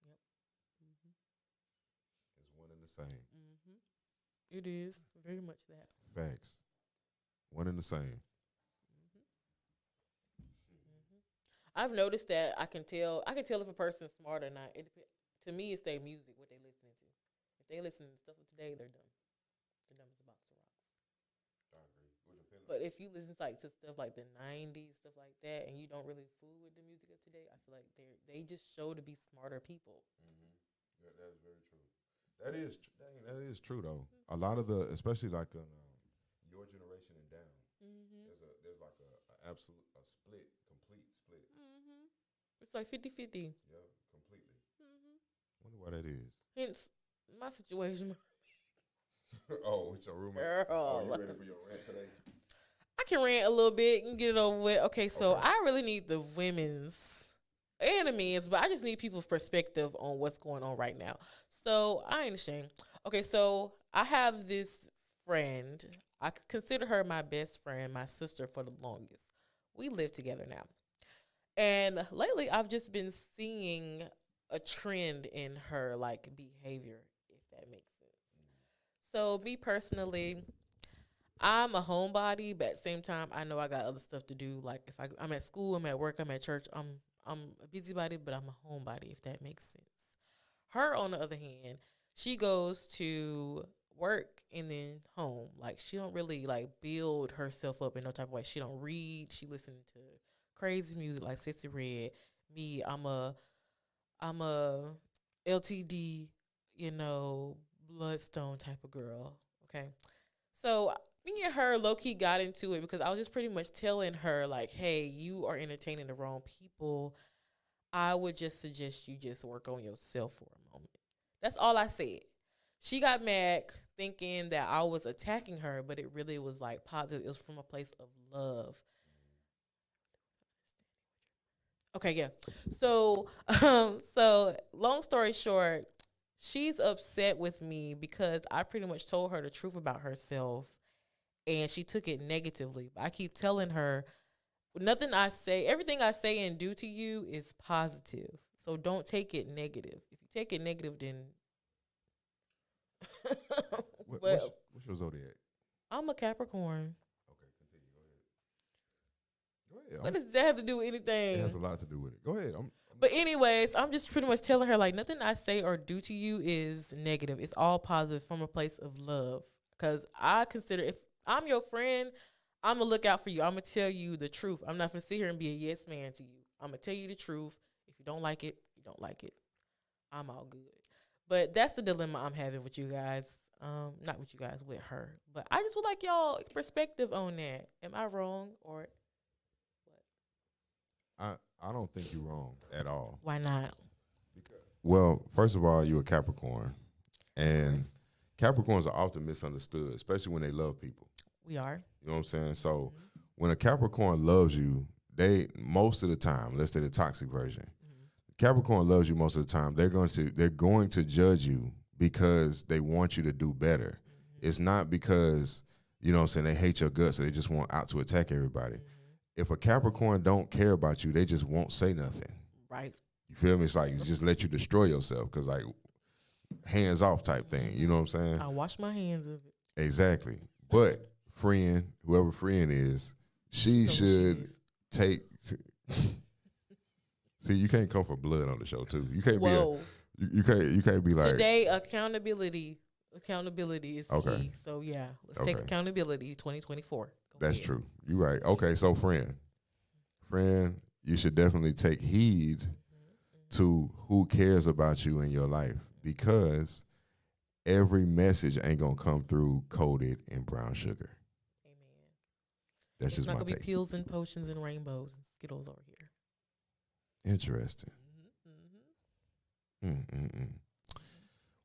Speaker 2: Yep.
Speaker 1: It's one and the same.
Speaker 2: It is very much that.
Speaker 1: Facts. One and the same.
Speaker 2: I've noticed that I can tell if a person's smart or not. To me, it's their music, what they listening to. If they listen to stuff of today, they're dumb. They're dumb as a box of rocks.
Speaker 1: I agree.
Speaker 2: But if you listen to stuff like the 90s, stuff like that, and you don't really fool with the music of today, I feel like they just show to be smarter people.
Speaker 1: Yeah, that is very true. That is true though. A lot of especially like your generation and down, there's like a absolute complete split.
Speaker 2: It's like 50-50.
Speaker 1: Yeah, completely. Wonder why that is.
Speaker 2: Hence my situation.
Speaker 1: Oh, it's your roommate.
Speaker 2: Girl.
Speaker 1: Oh, you ready for your rant today?
Speaker 2: I can rant a little bit and get it over with. Okay, so I really need the women's and the men's, but I just need people's perspective on what's going on right now. So I ain't ashamed. Okay, so I have this friend. I consider her my best friend, my sister for the longest. We live together now. And lately I've just been seeing a trend in her like behavior, if that makes sense. So me personally, I'm a homebody, but at the same time, I know I got other stuff to do. Like if I'm at school, I'm at work, I'm at church, I'm a busybody, but I'm a homebody, if that makes sense. Her, on the other hand, she goes to work and then home. Like she don't really like build herself up in no type of way. She don't read. She listen to crazy music like Sissy Red. Me, I'm a LTD, Bloodstone type of girl. Okay, so me and her low key got into it because I was just pretty much telling her like, hey, you are entertaining the wrong people. I would just suggest you just work on yourself for a moment. That's all I said. She got mad thinking that I was attacking her, but it really was like positive. It was from a place of love. Okay, yeah. So long story short, she's upset with me because I pretty much told her the truth about herself and she took it negatively. But I keep telling her, nothing I say, everything I say and do to you is positive. So don't take it negative. If you take it negative, then.
Speaker 1: What's your zodiac?
Speaker 2: I'm a Capricorn.
Speaker 1: Okay, continue. Go ahead.
Speaker 2: What does that have to do with anything?
Speaker 1: It has a lot to do with it. Go ahead.
Speaker 2: But anyways, I'm just pretty much telling her like nothing I say or do to you is negative. It's all positive from a place of love. Because I consider if I'm your friend, I'm going to look out for you. I'm going to tell you the truth. I'm not going to sit here and be a yes man to you. I'm going to tell you the truth. If you don't like it, you don't like it. I'm all good. But that's the dilemma I'm having with you guys. Not with you guys, with her. But I just would like y'all perspective on that. Am I wrong or
Speaker 1: what? I don't think you're wrong at all.
Speaker 2: Why not?
Speaker 1: Well, first of all, you're a Capricorn. And Capricorns are often misunderstood, especially when they love people.
Speaker 2: We are.
Speaker 1: You know what I'm saying? So when a Capricorn loves you, they most of the time, let's say the toxic version, Capricorn loves you most of the time. They're going to judge you because they want you to do better. It's not because, you know what I'm saying, they hate your guts, so they just want out to attack everybody. If a Capricorn don't care about you, they just won't say nothing.
Speaker 2: Right.
Speaker 1: You feel me? It's like just let you destroy yourself, because like hands off type thing. You know what I'm saying?
Speaker 2: I wash my hands of it.
Speaker 1: Exactly. But friend, whoever friend is, she should take. See, you can't come for blood on the show too. You can't be you can't be like
Speaker 2: today. Accountability is
Speaker 1: okay.
Speaker 2: key. So yeah, let's take accountability. 2024.
Speaker 1: That's true. You're right. Okay, so friend, you should definitely take heed to who cares about you in your life, because every message ain't gonna come through coated in brown sugar.
Speaker 2: Amen.
Speaker 1: That's just my take.
Speaker 2: It's not gonna be pills and potions and rainbows and Skittles over here.
Speaker 1: Interesting.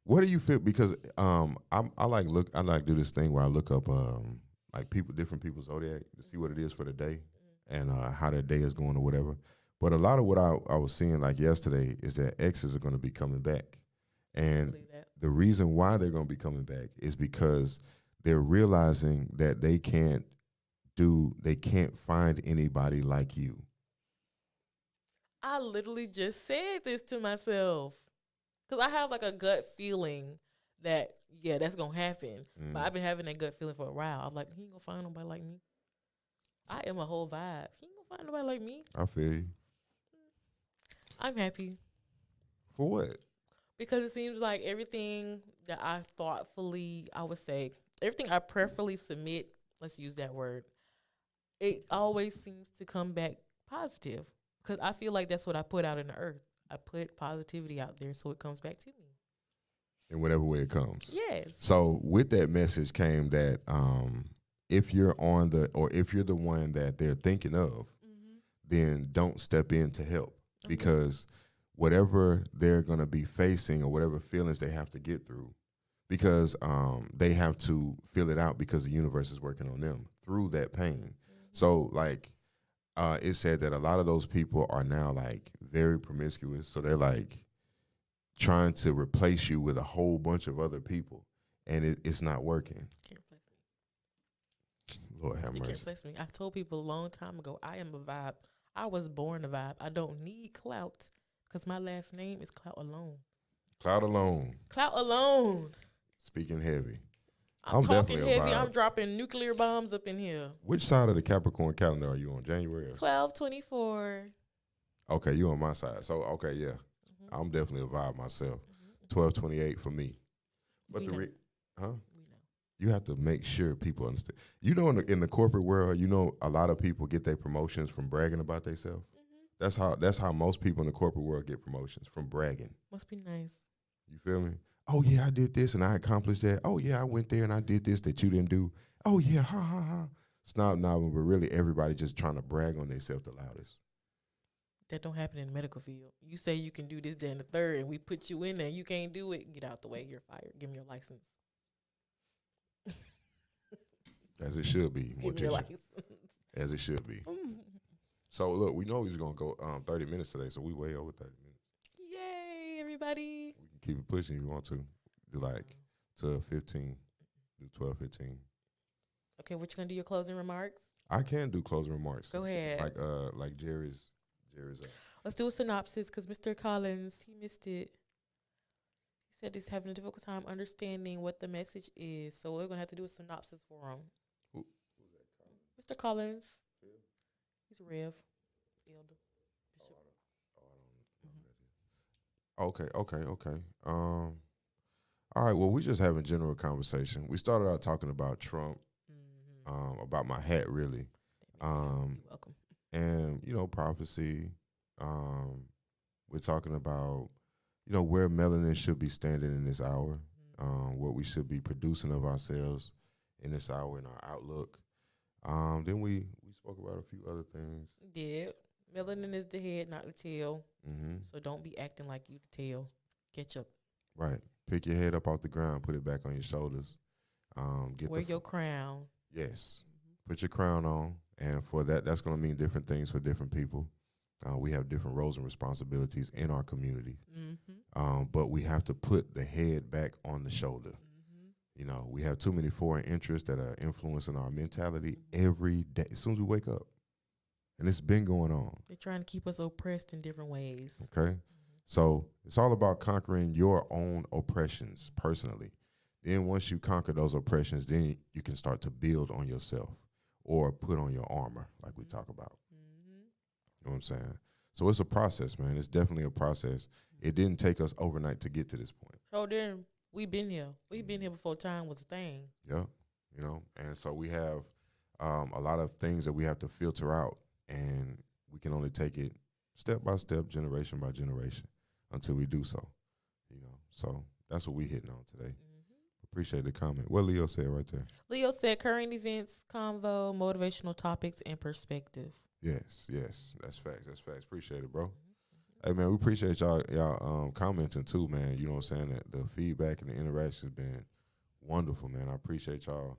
Speaker 1: What do you feel? Because I like do this thing where I look up like different people's zodiac to see what it is for the day and how their day is going or whatever. But a lot of what I was seeing like yesterday is that exes are going to be coming back, and the reason why they're going to be coming back is because they're realizing that they can't find anybody like you.
Speaker 2: I literally just said this to myself because I have like a gut feeling that, yeah, that's going to happen. But I've been having that gut feeling for a while. I'm like, he ain't going to find nobody like me. I am a whole vibe. He ain't going to find nobody like me.
Speaker 1: I feel you.
Speaker 2: I'm happy.
Speaker 1: For what?
Speaker 2: Because it seems like everything that I prayerfully submit, let's use that word, it always seems to come back positive. Because I feel like that's what I put out in the earth. I put positivity out there, so it comes back to me.
Speaker 1: In whatever way it comes.
Speaker 2: Yes.
Speaker 1: So with that message came that if you're the one that they're thinking of, then don't step in to help. Okay. Because whatever they're going to be facing or whatever feelings they have to get through, because they have to feel it out because the universe is working on them through that pain. So like, it said that a lot of those people are now like very promiscuous. So they're like trying to replace you with a whole bunch of other people, and it's not working.
Speaker 2: Can't replace me.
Speaker 1: Lord have mercy.
Speaker 2: Can't replace me. I told people a long time ago, I am a vibe. I was born a vibe. I don't need clout because my last name is Clout Alone.
Speaker 1: Clout Alone.
Speaker 2: Clout Alone.
Speaker 1: Speaking heavy.
Speaker 2: I'm talking heavy. I'm dropping nuclear bombs up in here.
Speaker 1: Which side of the Capricorn calendar are you on? January?
Speaker 2: 12/24.
Speaker 1: Okay, you on my side. So, okay, yeah. I'm definitely a vibe myself. 12/28 for me. But you have to make sure people understand. You know, in the corporate world, you know, a lot of people get their promotions from bragging about themselves. That's how most people in the corporate world get promotions, from bragging.
Speaker 2: Must be nice.
Speaker 1: You feel me? Oh, yeah, I did this and I accomplished that. Oh, yeah, I went there and I did this that you didn't do. Oh, yeah, ha, ha, ha. Snob nobbing, but really everybody just trying to brag on themselves the loudest.
Speaker 2: That don't happen in the medical field. You say you can do this, that, and the third, and we put you in there. You can't do it. Get out the way. You're fired. Give me your license.
Speaker 1: As it should be.
Speaker 2: Give me your license.
Speaker 1: As it should be. So, look, we know we're going to go 30 minutes today, so we way over 30 minutes.
Speaker 2: Yay, everybody.
Speaker 1: We can keep it pushing if you want to. Do like 15. Do 12, 15.
Speaker 2: Okay, what you going to do, your closing remarks?
Speaker 1: I can do closing remarks.
Speaker 2: Go ahead.
Speaker 1: Like Jerry's.
Speaker 2: Let's do a synopsis because Mr. Collins, he missed it. He said he's having a difficult time understanding what the message is, so we're going to have to do a synopsis for him.
Speaker 1: Who's that?
Speaker 2: Mr. Collins. Yeah. He's Rev. Elder.
Speaker 1: Okay. All right, well, we just having general conversation. We started out talking about Trump, about my hat, really.
Speaker 2: You're welcome.
Speaker 1: And, you know, prophecy. We're talking about, you know, where melanin should be standing in this hour, what we should be producing of ourselves in this hour, in our outlook. Then we spoke about a few other things.
Speaker 2: Yeah. Melanin is the head, not the tail. So don't be acting like you the tail. Catch up.
Speaker 1: Right. Pick your head up off the ground, put it back on your shoulders.
Speaker 2: Wear your crown.
Speaker 1: Yes. Put your crown on And for that, that's going to mean different things for different people. We have different roles and responsibilities in our community. But we have to put the head back on the shoulder. You know, we have too many foreign interests that are influencing our mentality every day, as soon as we wake up. And it's been going on.
Speaker 2: They're trying to keep us oppressed in different ways.
Speaker 1: Okay? So it's all about conquering your own oppressions personally. Then once you conquer those oppressions, then you can start to build on yourself or put on your armor, like we talk about. You know what I'm saying? So it's a process, man. It's definitely a process. It didn't take us overnight to get to this point.
Speaker 2: So then we've been here. We've been here before time was a thing.
Speaker 1: Yeah. You know, and so we have a lot of things that we have to filter out, and we can only take it step by step, generation by generation, until we do so. You know, so that's what we hitting on today. Appreciate the comment. What Leo said right there.
Speaker 2: Leo said current events, convo, motivational topics, and perspective.
Speaker 1: Yes, that's facts. That's facts. Appreciate it, bro. Hey man, we appreciate y'all commenting too, man. You know what I'm saying? The feedback and the interaction has been wonderful, man. I appreciate y'all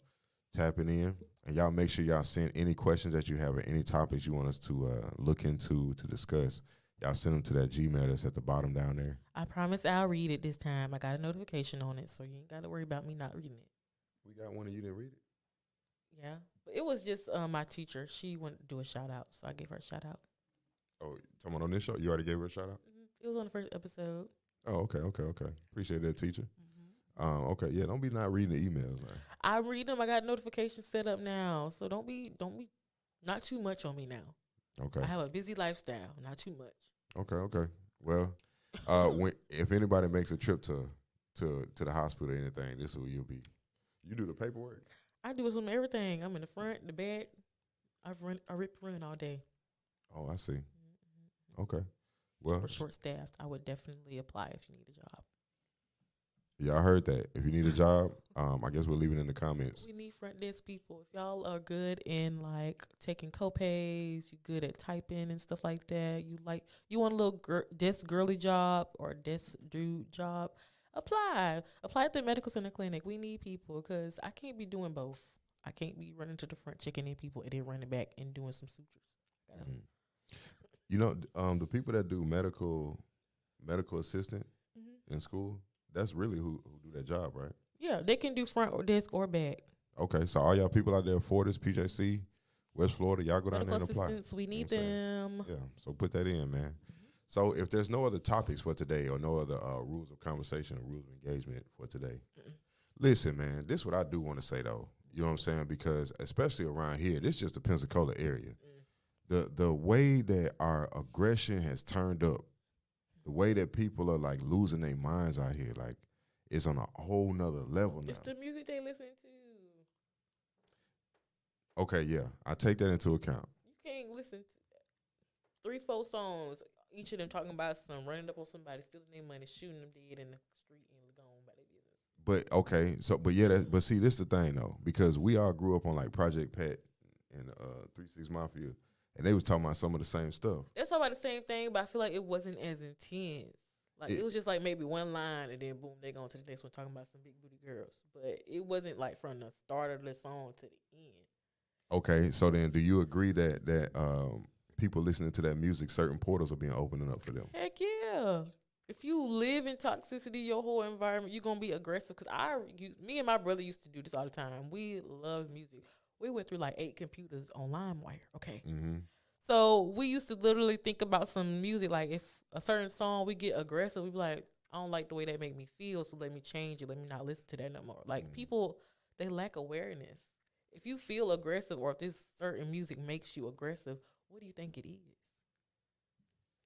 Speaker 1: tapping in, and y'all make sure y'all send any questions that you have or any topics you want us to look into to discuss. Y'all send them to that Gmail that's at the bottom down there.
Speaker 2: I promise I'll read it this time. I got a notification on it, so you ain't got to worry about me not reading it.
Speaker 1: We got one and you didn't read it?
Speaker 2: Yeah. But it was just my teacher. She wanted to do a shout-out, so I gave her a shout-out.
Speaker 1: Oh, someone on this show? You already gave her a shout-out?
Speaker 2: It was on the first episode.
Speaker 1: Oh, okay. Appreciate that, teacher. Okay, yeah, don't be not reading the emails, man.
Speaker 2: I read them. I got notifications set up now, so don't be not too much on me now.
Speaker 1: Okay.
Speaker 2: I have a busy lifestyle, not too much.
Speaker 1: Okay. Well, if anybody makes a trip to the hospital or anything, this is who you'll be. You do the paperwork?
Speaker 2: I do some everything. I'm in the front, the back. I rip run all day.
Speaker 1: Oh, I see. Okay. Well,
Speaker 2: for short staffed, I would definitely apply if you need a job.
Speaker 1: Yeah, I heard that. If you need a job, I guess we'll leave it in the comments.
Speaker 2: We need front desk people. If y'all are good in like taking copays, you good at typing and stuff like that. You want a little desk girly job or desk dude job, apply at the medical center clinic. We need people because I can't be doing both. I can't be running to the front checking in people and then running back and doing some sutures.
Speaker 1: You know, the people that do medical assistant in school, that's really who do that job, right?
Speaker 2: Yeah, they can do front or desk or back.
Speaker 1: Okay, so all y'all people out there, Fortis, PJC, West Florida, y'all go down there and apply.
Speaker 2: Assistants, we need them.
Speaker 1: Yeah, so put that in, man. So if there's no other topics for today or no other rules of conversation or rules of engagement for today, listen, man, this is what I do want to say, though. You know what I'm saying? Because especially around here, this is just the Pensacola area. The way that our aggression has turned up, the way that people are like losing their minds out here, like it's on a whole nother level now.
Speaker 2: It's the music they listen to.
Speaker 1: Okay, yeah, I take that into account.
Speaker 2: You can't listen to 3-4 songs, each of them talking about some running up on somebody, stealing their money, shooting them dead in the street, and gone by their business.
Speaker 1: But okay, but see, this is the thing though, because we all grew up on like Project Pat and 3 6 Mafia. And they was talking about some of the same stuff.
Speaker 2: They was talking about the same thing, but I feel like it wasn't as intense. Like it was just like maybe one line, and then boom, they go on to the next one talking about some big booty girls. But it wasn't like from the start of the song to the end.
Speaker 1: Okay, so then do you agree that people listening to that music, certain portals are being opening up for them?
Speaker 2: Heck yeah. If you live in toxicity, your whole environment, you're gonna be aggressive. Cause me and my brother used to do this all the time. We love music. We went through like 8 computers on LimeWire. Okay. So we used to literally think about some music. Like if a certain song we get aggressive, we be like, I don't like the way that make me feel. So let me change it. Let me not listen to that no more. Like people, they lack awareness. If you feel aggressive or if this certain music makes you aggressive, what do you think it is?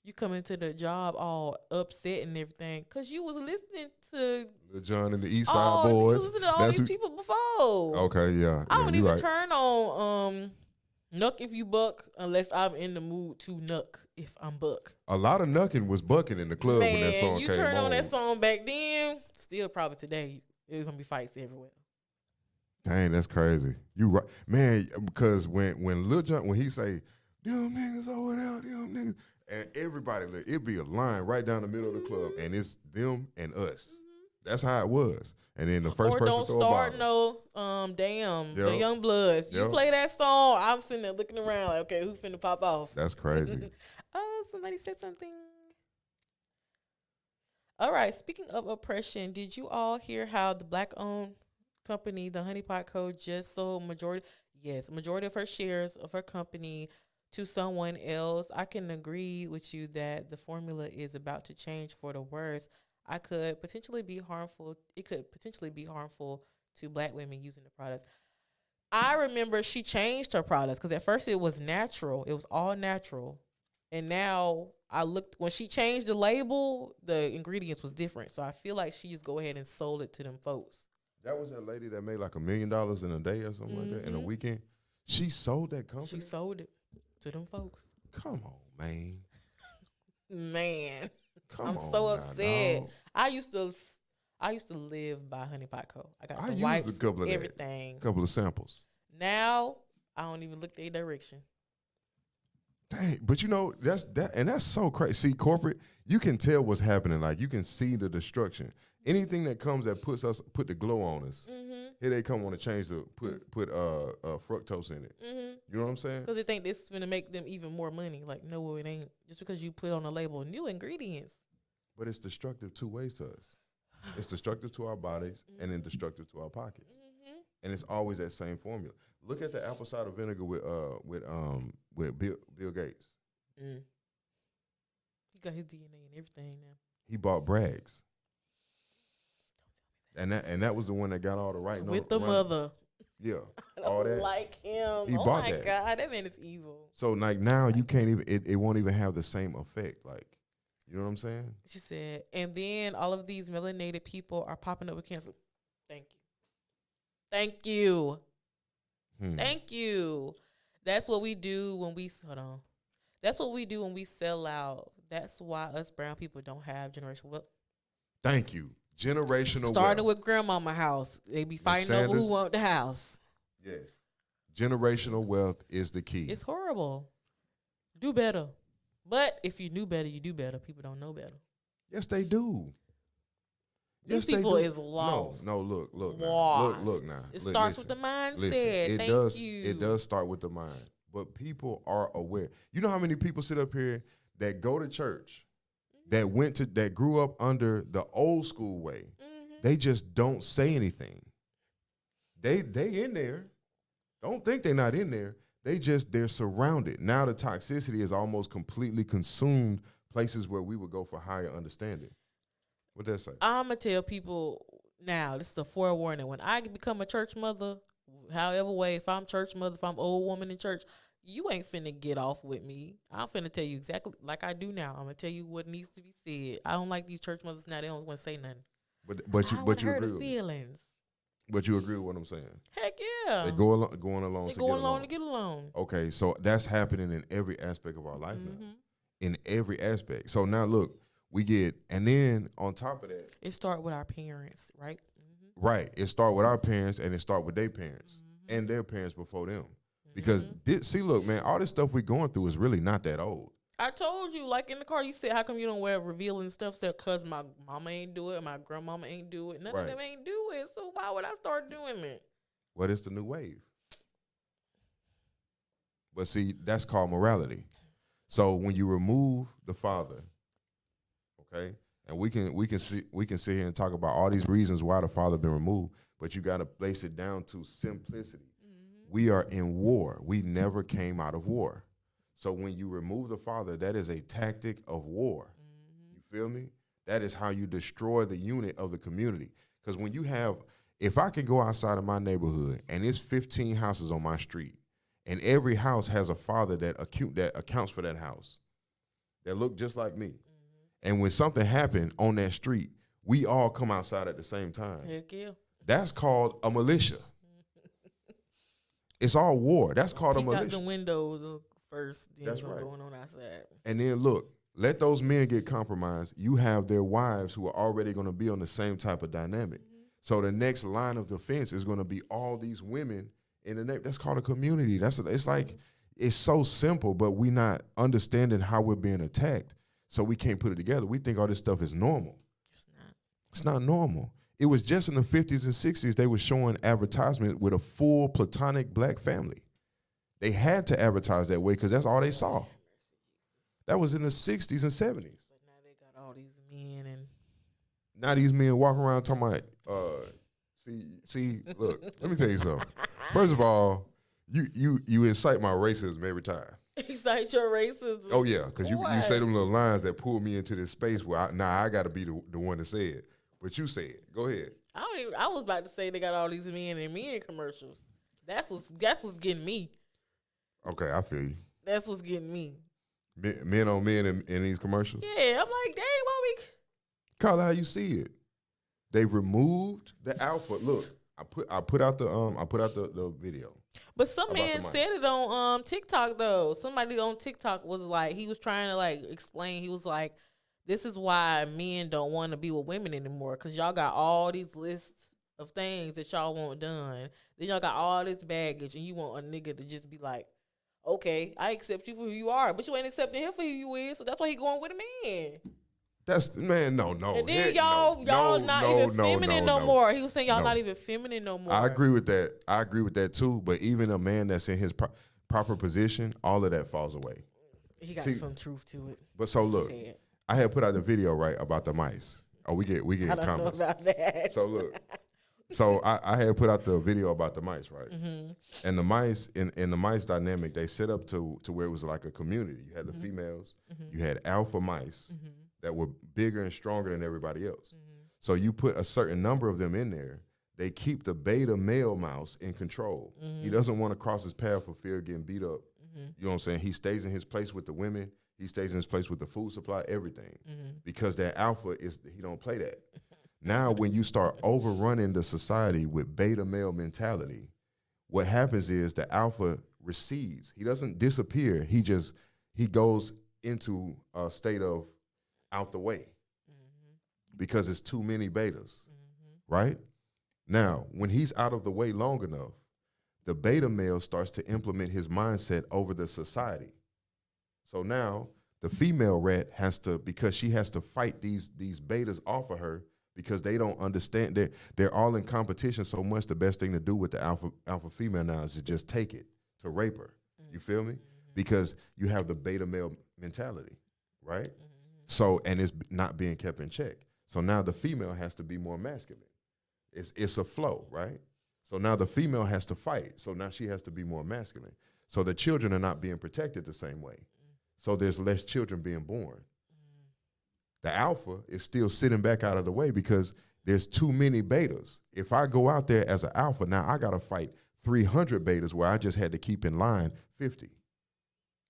Speaker 2: You come into the job all upset and everything because you was listening to
Speaker 1: Lil Jon and the East Side Boys.
Speaker 2: You listened to all these people before.
Speaker 1: Okay, yeah.
Speaker 2: I don't even turn on Nuck If You Buck unless I'm in the mood to nuck if I'm buck.
Speaker 1: A lot of nucking was bucking in the club when that song came on.
Speaker 2: You turn on that song back then, still probably today, there's going to be fights everywhere.
Speaker 1: Dang, that's crazy. You right. Man, because when Lil Jon, when he say, them niggas over there, them niggas, and everybody, it'd be a line right down the middle of the club, and it's them and us. That's how it was. And then the first
Speaker 2: or
Speaker 1: person
Speaker 2: don't
Speaker 1: throw a
Speaker 2: start
Speaker 1: bottle.
Speaker 2: damn, the
Speaker 1: Yep.
Speaker 2: Young Bloods. You
Speaker 1: Yep.
Speaker 2: play that song, I'm sitting there looking around like, okay, who finna pop off?
Speaker 1: That's crazy.
Speaker 2: Oh, somebody said something. All right, speaking of oppression, did you all hear how the black-owned company, the Honey Pot Co., just sold majority of her shares of her company to someone else? I can agree with you that the formula is about to change for the worse. It could potentially be harmful to black women using the products. I remember she changed her products because at first it was natural. It was all natural. And now I looked, when she changed the label, the ingredients was different. So I feel like she just go ahead and sold it to them folks.
Speaker 1: That was that lady that made like $1 million in a day or something like that in a weekend. She sold that company.
Speaker 2: She sold it to them folks.
Speaker 1: Come on, man.
Speaker 2: Man.
Speaker 1: I'm
Speaker 2: so upset. Dog. I used to live by Honey Pot Co. I used wipes, a couple of everything.
Speaker 1: A couple of samples.
Speaker 2: Now I don't even look their direction.
Speaker 1: Dang, but you know that's so crazy. See, corporate, you can tell what's happening. Like you can see the destruction. Anything that comes that put the glow on us. Mm-hmm. Here they come on to change put fructose in it. Mm-hmm. You know what I'm saying?
Speaker 2: Because they think this is going to make them even more money. Like no, it ain't. Just because you put on a label new ingredients.
Speaker 1: But it's destructive two ways to us. It's destructive to our bodies and then destructive to our pockets. Mm-hmm. And it's always that same formula. Look at the apple cider vinegar with Bill Gates. Mm.
Speaker 2: He got his DNA and everything now.
Speaker 1: He bought Bragg's. And that was the one that got all the right
Speaker 2: with the mother.
Speaker 1: Yeah.
Speaker 2: I don't all that. Like him.
Speaker 1: He bought
Speaker 2: my God, that man is evil.
Speaker 1: So like now you can't even it won't even have the same effect. Like, you know what I'm saying?
Speaker 2: She said, and then all of these melanated people are popping up with cancer. Thank you. Thank you. That's what we do when we That's what we do when we sell out. That's why us brown people don't have generational wealth.
Speaker 1: Thank you. Generational
Speaker 2: Started
Speaker 1: wealth.
Speaker 2: with grandmama house. They be fighting over who want the house.
Speaker 1: Yes. Generational wealth is the key.
Speaker 2: It's horrible. Do better. But if you knew better, you do better. People don't know better.
Speaker 1: Yes, they do.
Speaker 2: These people is lost.
Speaker 1: No, look now.
Speaker 2: It starts with the mindset.
Speaker 1: It does start with the mind. But people are aware. You know how many people sit up here that go to church, that grew up under the old school way. Mm-hmm. They just don't say anything. They in there. Don't think they're not in there. They're surrounded. Now the toxicity is almost completely consumed places where we would go for higher understanding. What that say?
Speaker 2: I'm going to tell people now, this is a forewarning. When I become a church mother, however way, if I'm church mother, if I'm old woman in church, you ain't finna get off with me. I'm finna tell you exactly like I do now. I'm going to tell you what needs to be said. I don't like these church mothers now. They don't want to say nothing.
Speaker 1: But you
Speaker 2: hurt
Speaker 1: agree with
Speaker 2: feelings.
Speaker 1: But you agree with what I'm saying?
Speaker 2: Heck yeah.
Speaker 1: They going along
Speaker 2: to get along.
Speaker 1: Okay, so that's happening in every aspect of our life now. In every aspect. So now look, and then on top of that,
Speaker 2: it start with our parents, right? Mm-hmm.
Speaker 1: Right. It start with our parents and it start with their parents and their parents before them. Because look, man, all this stuff we're going through is really not that old.
Speaker 2: I told you, like in the car, you said, how come you don't wear revealing stuff? Said, because my mama ain't do it, my grandmama ain't do it, none of them ain't do it. So why would I start doing it?
Speaker 1: Well, it's the new wave. But see, that's called morality. So when you remove the father, okay, and we can sit here and talk about all these reasons why the father been removed, but you got to place it down to simplicity. Mm-hmm. We are in war. We never came out of war. So when you remove the father, that is a tactic of war. Mm-hmm. You feel me? That is how you destroy the unit of the community. Because when you have, if I can go outside of my neighborhood and it's 15 houses on my street, and every house has a father that accounts for that house, that look just like me. Mm-hmm. And when something happened on that street, we all come outside at the same time.
Speaker 2: Heck yeah.
Speaker 1: That's called a militia. It's all war. That's called a militia.
Speaker 2: Out the window first, then
Speaker 1: that's right.
Speaker 2: Going on outside.
Speaker 1: And then look, let those men get compromised. You have their wives who are already going to be on the same type of dynamic. Mm-hmm. So the next line of defense is going to be all these women in the neighborhood. That's called a community. It's so simple, but we not understanding how we're being attacked. So we can't put it together. We think all this stuff is normal.
Speaker 2: It's not.
Speaker 1: It's not normal. It was just in the 50s and 60s they were showing advertisement with a full platonic black family. They had to advertise that way because that's all they saw. That was in the 60s and 70s.
Speaker 2: But now they got all these men and
Speaker 1: Now these men walk around talking about, look, let me tell you something. First of all, you incite my racism every time.
Speaker 2: excite your racism.
Speaker 1: Oh yeah, because you say them little lines that pull me into this space where I got to be the one to say it. But you say it. Go ahead.
Speaker 2: I was about to say they got all these men and men commercials. That's what's getting me.
Speaker 1: Okay, I feel you.
Speaker 2: That's what's getting me.
Speaker 1: Men on men in these commercials.
Speaker 2: Yeah, I'm like, dang, why we?
Speaker 1: Call it how you see it. They removed the alpha. Look, I put out the video.
Speaker 2: But some man said it on TikTok though. Somebody on TikTok was like, he was trying to like explain. He was like, this is why men don't want to be with women anymore, because y'all got all these lists of things that y'all want done. Then y'all got all this baggage, and you want a nigga to just be like, okay, I accept you for who you are, but you ain't accepting him for who you is, so that's why he going with a man.
Speaker 1: That's no.
Speaker 2: And then y'all not even feminine no more. He was saying y'all not even feminine no more.
Speaker 1: I agree with that too. But even a man that's in his proper position, all of that falls away.
Speaker 2: He got some truth to it.
Speaker 1: But so look, I had put out the video right about the mice. Oh, we get
Speaker 2: I don't
Speaker 1: comments
Speaker 2: know about that.
Speaker 1: So look, so I had put out the video about the mice, right? Mm-hmm. And the mice in the mice dynamic, they set up to where it was like a community. You had the females, you had alpha mice that were bigger and stronger than everybody else. So you put a certain number of them in there. They keep the beta male mouse in control. He doesn't want to cross his path for fear of getting beat up. You know what I'm saying? He stays in his place with the women. He stays in his place with the food supply, everything. Because that alpha he don't play that. Now, when you start overrunning the society with beta male mentality, what happens is the alpha recedes. He doesn't disappear. He goes into a state of out the way because it's too many betas, right? Now, when he's out of the way long enough, the beta male starts to implement his mindset over the society. So now the female rat because she has to fight these betas off of her because they don't understand. They're all in competition so much. The best thing to do with the alpha female now is to just take it, to rape her. You feel me? Because you have the beta male mentality, right? So, and it's not being kept in check. So now the female has to be more masculine. It's a flow, right? So now the female has to fight. So now she has to be more masculine. So the children are not being protected the same way. So there's less children being born. The alpha is still sitting back out of the way because there's too many betas. If I go out there as an alpha, now I got to fight 300 betas where I just had to keep in line 50.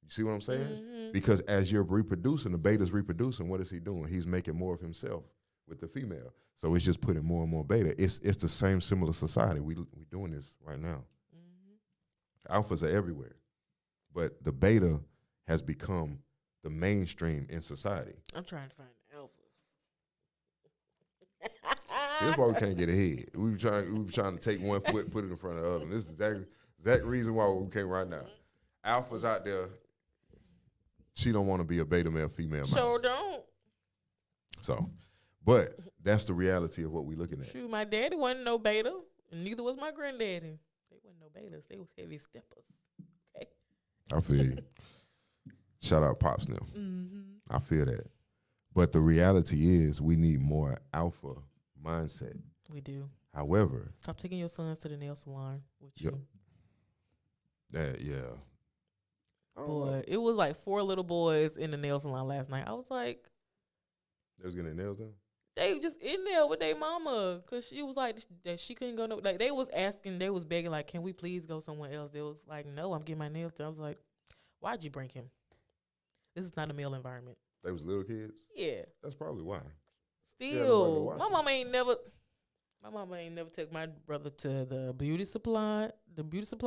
Speaker 1: You see what I'm saying? Because as you're reproducing, the beta's reproducing, what is he doing? He's making more of himself with the female. So it's just putting more and more beta. It's the same similar society. We doing this right now. Alphas are everywhere. But the beta has become the mainstream in society.
Speaker 2: I'm trying to find alphas.
Speaker 1: See, that's why we can't get ahead. We were trying to take one foot, put it in front of the other. This is exact reason why we can't right now. Alphas out there, she don't want to be a beta male, female mouse.
Speaker 2: Sure don't.
Speaker 1: So, but that's the reality of what we're looking at.
Speaker 2: Shoot, my daddy wasn't no beta, and neither was my granddaddy. They wasn't no betas. They was heavy steppers. Okay.
Speaker 1: I feel you. Shout out Pops now. I feel that. But the reality is we need more alpha mindset.
Speaker 2: We do.
Speaker 1: However.
Speaker 2: Stop taking your sons to the nail salon with you.
Speaker 1: Yeah.
Speaker 2: Boy, it was like 4 little boys in the nail salon last night. I was like.
Speaker 1: They was getting their nails done?
Speaker 2: They just in there with their mama because she was like that she couldn't go no. Like they was begging like, can we please go somewhere else? They was like, no, I'm getting my nails done. I was like, why'd you bring him? This is not a male environment.
Speaker 1: They was little kids?
Speaker 2: Yeah.
Speaker 1: That's probably why.
Speaker 2: Still, my mama ain't never took my brother to the beauty supply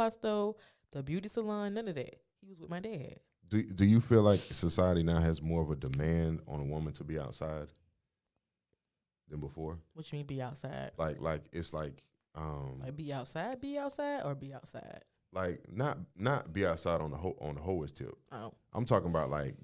Speaker 2: store, the beauty salon, none of that. He was with my dad.
Speaker 1: Do you feel like society now has more of a demand on a woman to be outside than before?
Speaker 2: What you mean be outside?
Speaker 1: Like it's like
Speaker 2: be outside, or be outside?
Speaker 1: Like not be outside on the hoist tip.
Speaker 2: Oh.
Speaker 1: I'm talking about like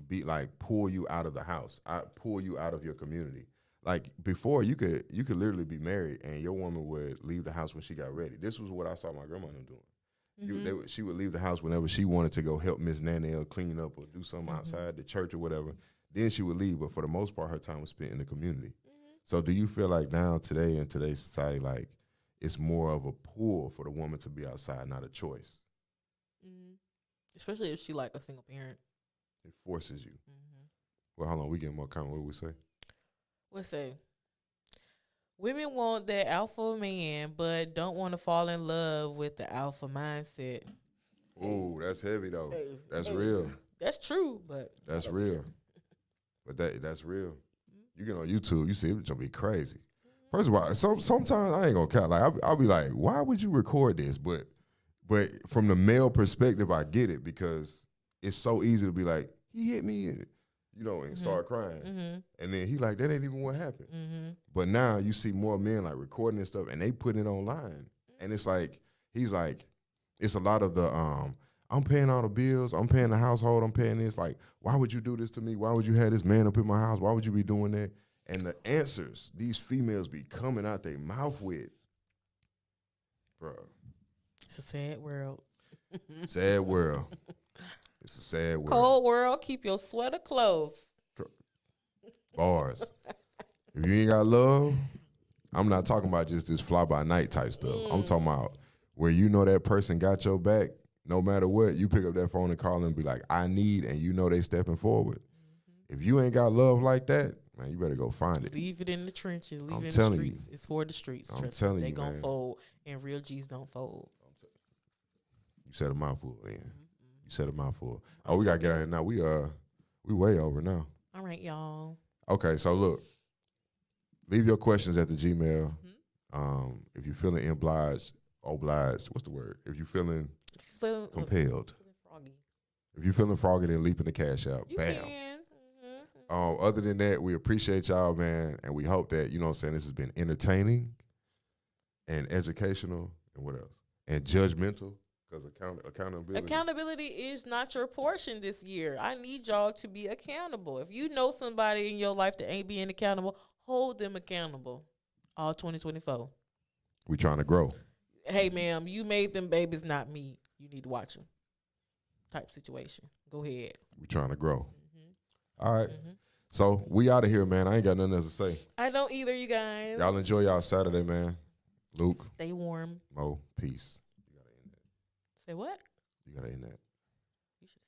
Speaker 1: pull you out of the house. I pull you out of your community. Like before, you could literally be married and your woman would leave the house when she got ready. This was what I saw my grandmother doing. She would leave the house whenever she wanted to go help Miss Nanelle clean up or do something outside the church or whatever. Then she would leave, but for the most part, her time was spent in the community. So do you feel like now today in today's society, like it's more of a pull for the woman to be outside, not a choice?
Speaker 2: Especially if she like a single parent.
Speaker 1: It forces you. Well, hold on, we get more comment. What do we say?
Speaker 2: We'll say women want that alpha man, but don't want to fall in love with the alpha mindset.
Speaker 1: Ooh, that's heavy though. That's real.
Speaker 2: That's true, but
Speaker 1: that's real. But that's real. You get on YouTube, you see it's gonna be crazy. First of all, sometimes I ain't gonna count. Like I'll be like, why would you record this? But from the male perspective, I get it because it's so easy to be like, he hit me, and start crying, and then he like, that ain't even what happened. But now you see more men like recording this stuff, and they put it online, and it's like he's like, it's a lot of the I'm paying all the bills, I'm paying the household, I'm paying this. Like, why would you do this to me? Why would you have this man up in my house? Why would you be doing that? And the answers these females be coming out their mouth with, bro.
Speaker 2: It's a sad world.
Speaker 1: Sad world. It's a sad world.
Speaker 2: Cold world, keep your sweater close.
Speaker 1: Bars. If you ain't got love, I'm not talking about just this fly-by-night type stuff. I'm talking about where you know that person got your back, no matter what, you pick up that phone and call them and be like, I need, and you know they stepping forward. If you ain't got love like that, man, you better go find it.
Speaker 2: Leave it in the trenches. Leave it in the streets. It's for the streets.
Speaker 1: I'm telling you,
Speaker 2: they gonna
Speaker 1: man.
Speaker 2: fold, and real G's don't fold.
Speaker 1: You said a mouthful, man. You said a mouthful. Oh, we gotta get out here now. We way over now.
Speaker 2: All right, y'all.
Speaker 1: Okay, so look, leave your questions at the Gmail. If you're feeling obliged, what's the word? If you're feeling compelled.
Speaker 2: Froggy.
Speaker 1: If you're feeling froggy, then leap in the cash out.
Speaker 2: You
Speaker 1: Bam.
Speaker 2: can.
Speaker 1: Other than that, we appreciate y'all, man, and we hope that, this has been entertaining and educational and what else? And judgmental, because accountability.
Speaker 2: Accountability is not your portion this year. I need y'all to be accountable. If you know somebody in your life that ain't being accountable, hold them accountable. All 2024.
Speaker 1: We trying to grow.
Speaker 2: Hey, ma'am, you made them babies, not me. You need to watch them. Type situation. Go ahead.
Speaker 1: We trying to grow. All right. So we out of here, man. I ain't got nothing else to say.
Speaker 2: I don't either, you guys.
Speaker 1: Y'all enjoy y'all Saturday, man. Luke.
Speaker 2: Stay warm.
Speaker 1: Mo, peace. You gotta end that.
Speaker 2: Say what?
Speaker 1: You gotta end that.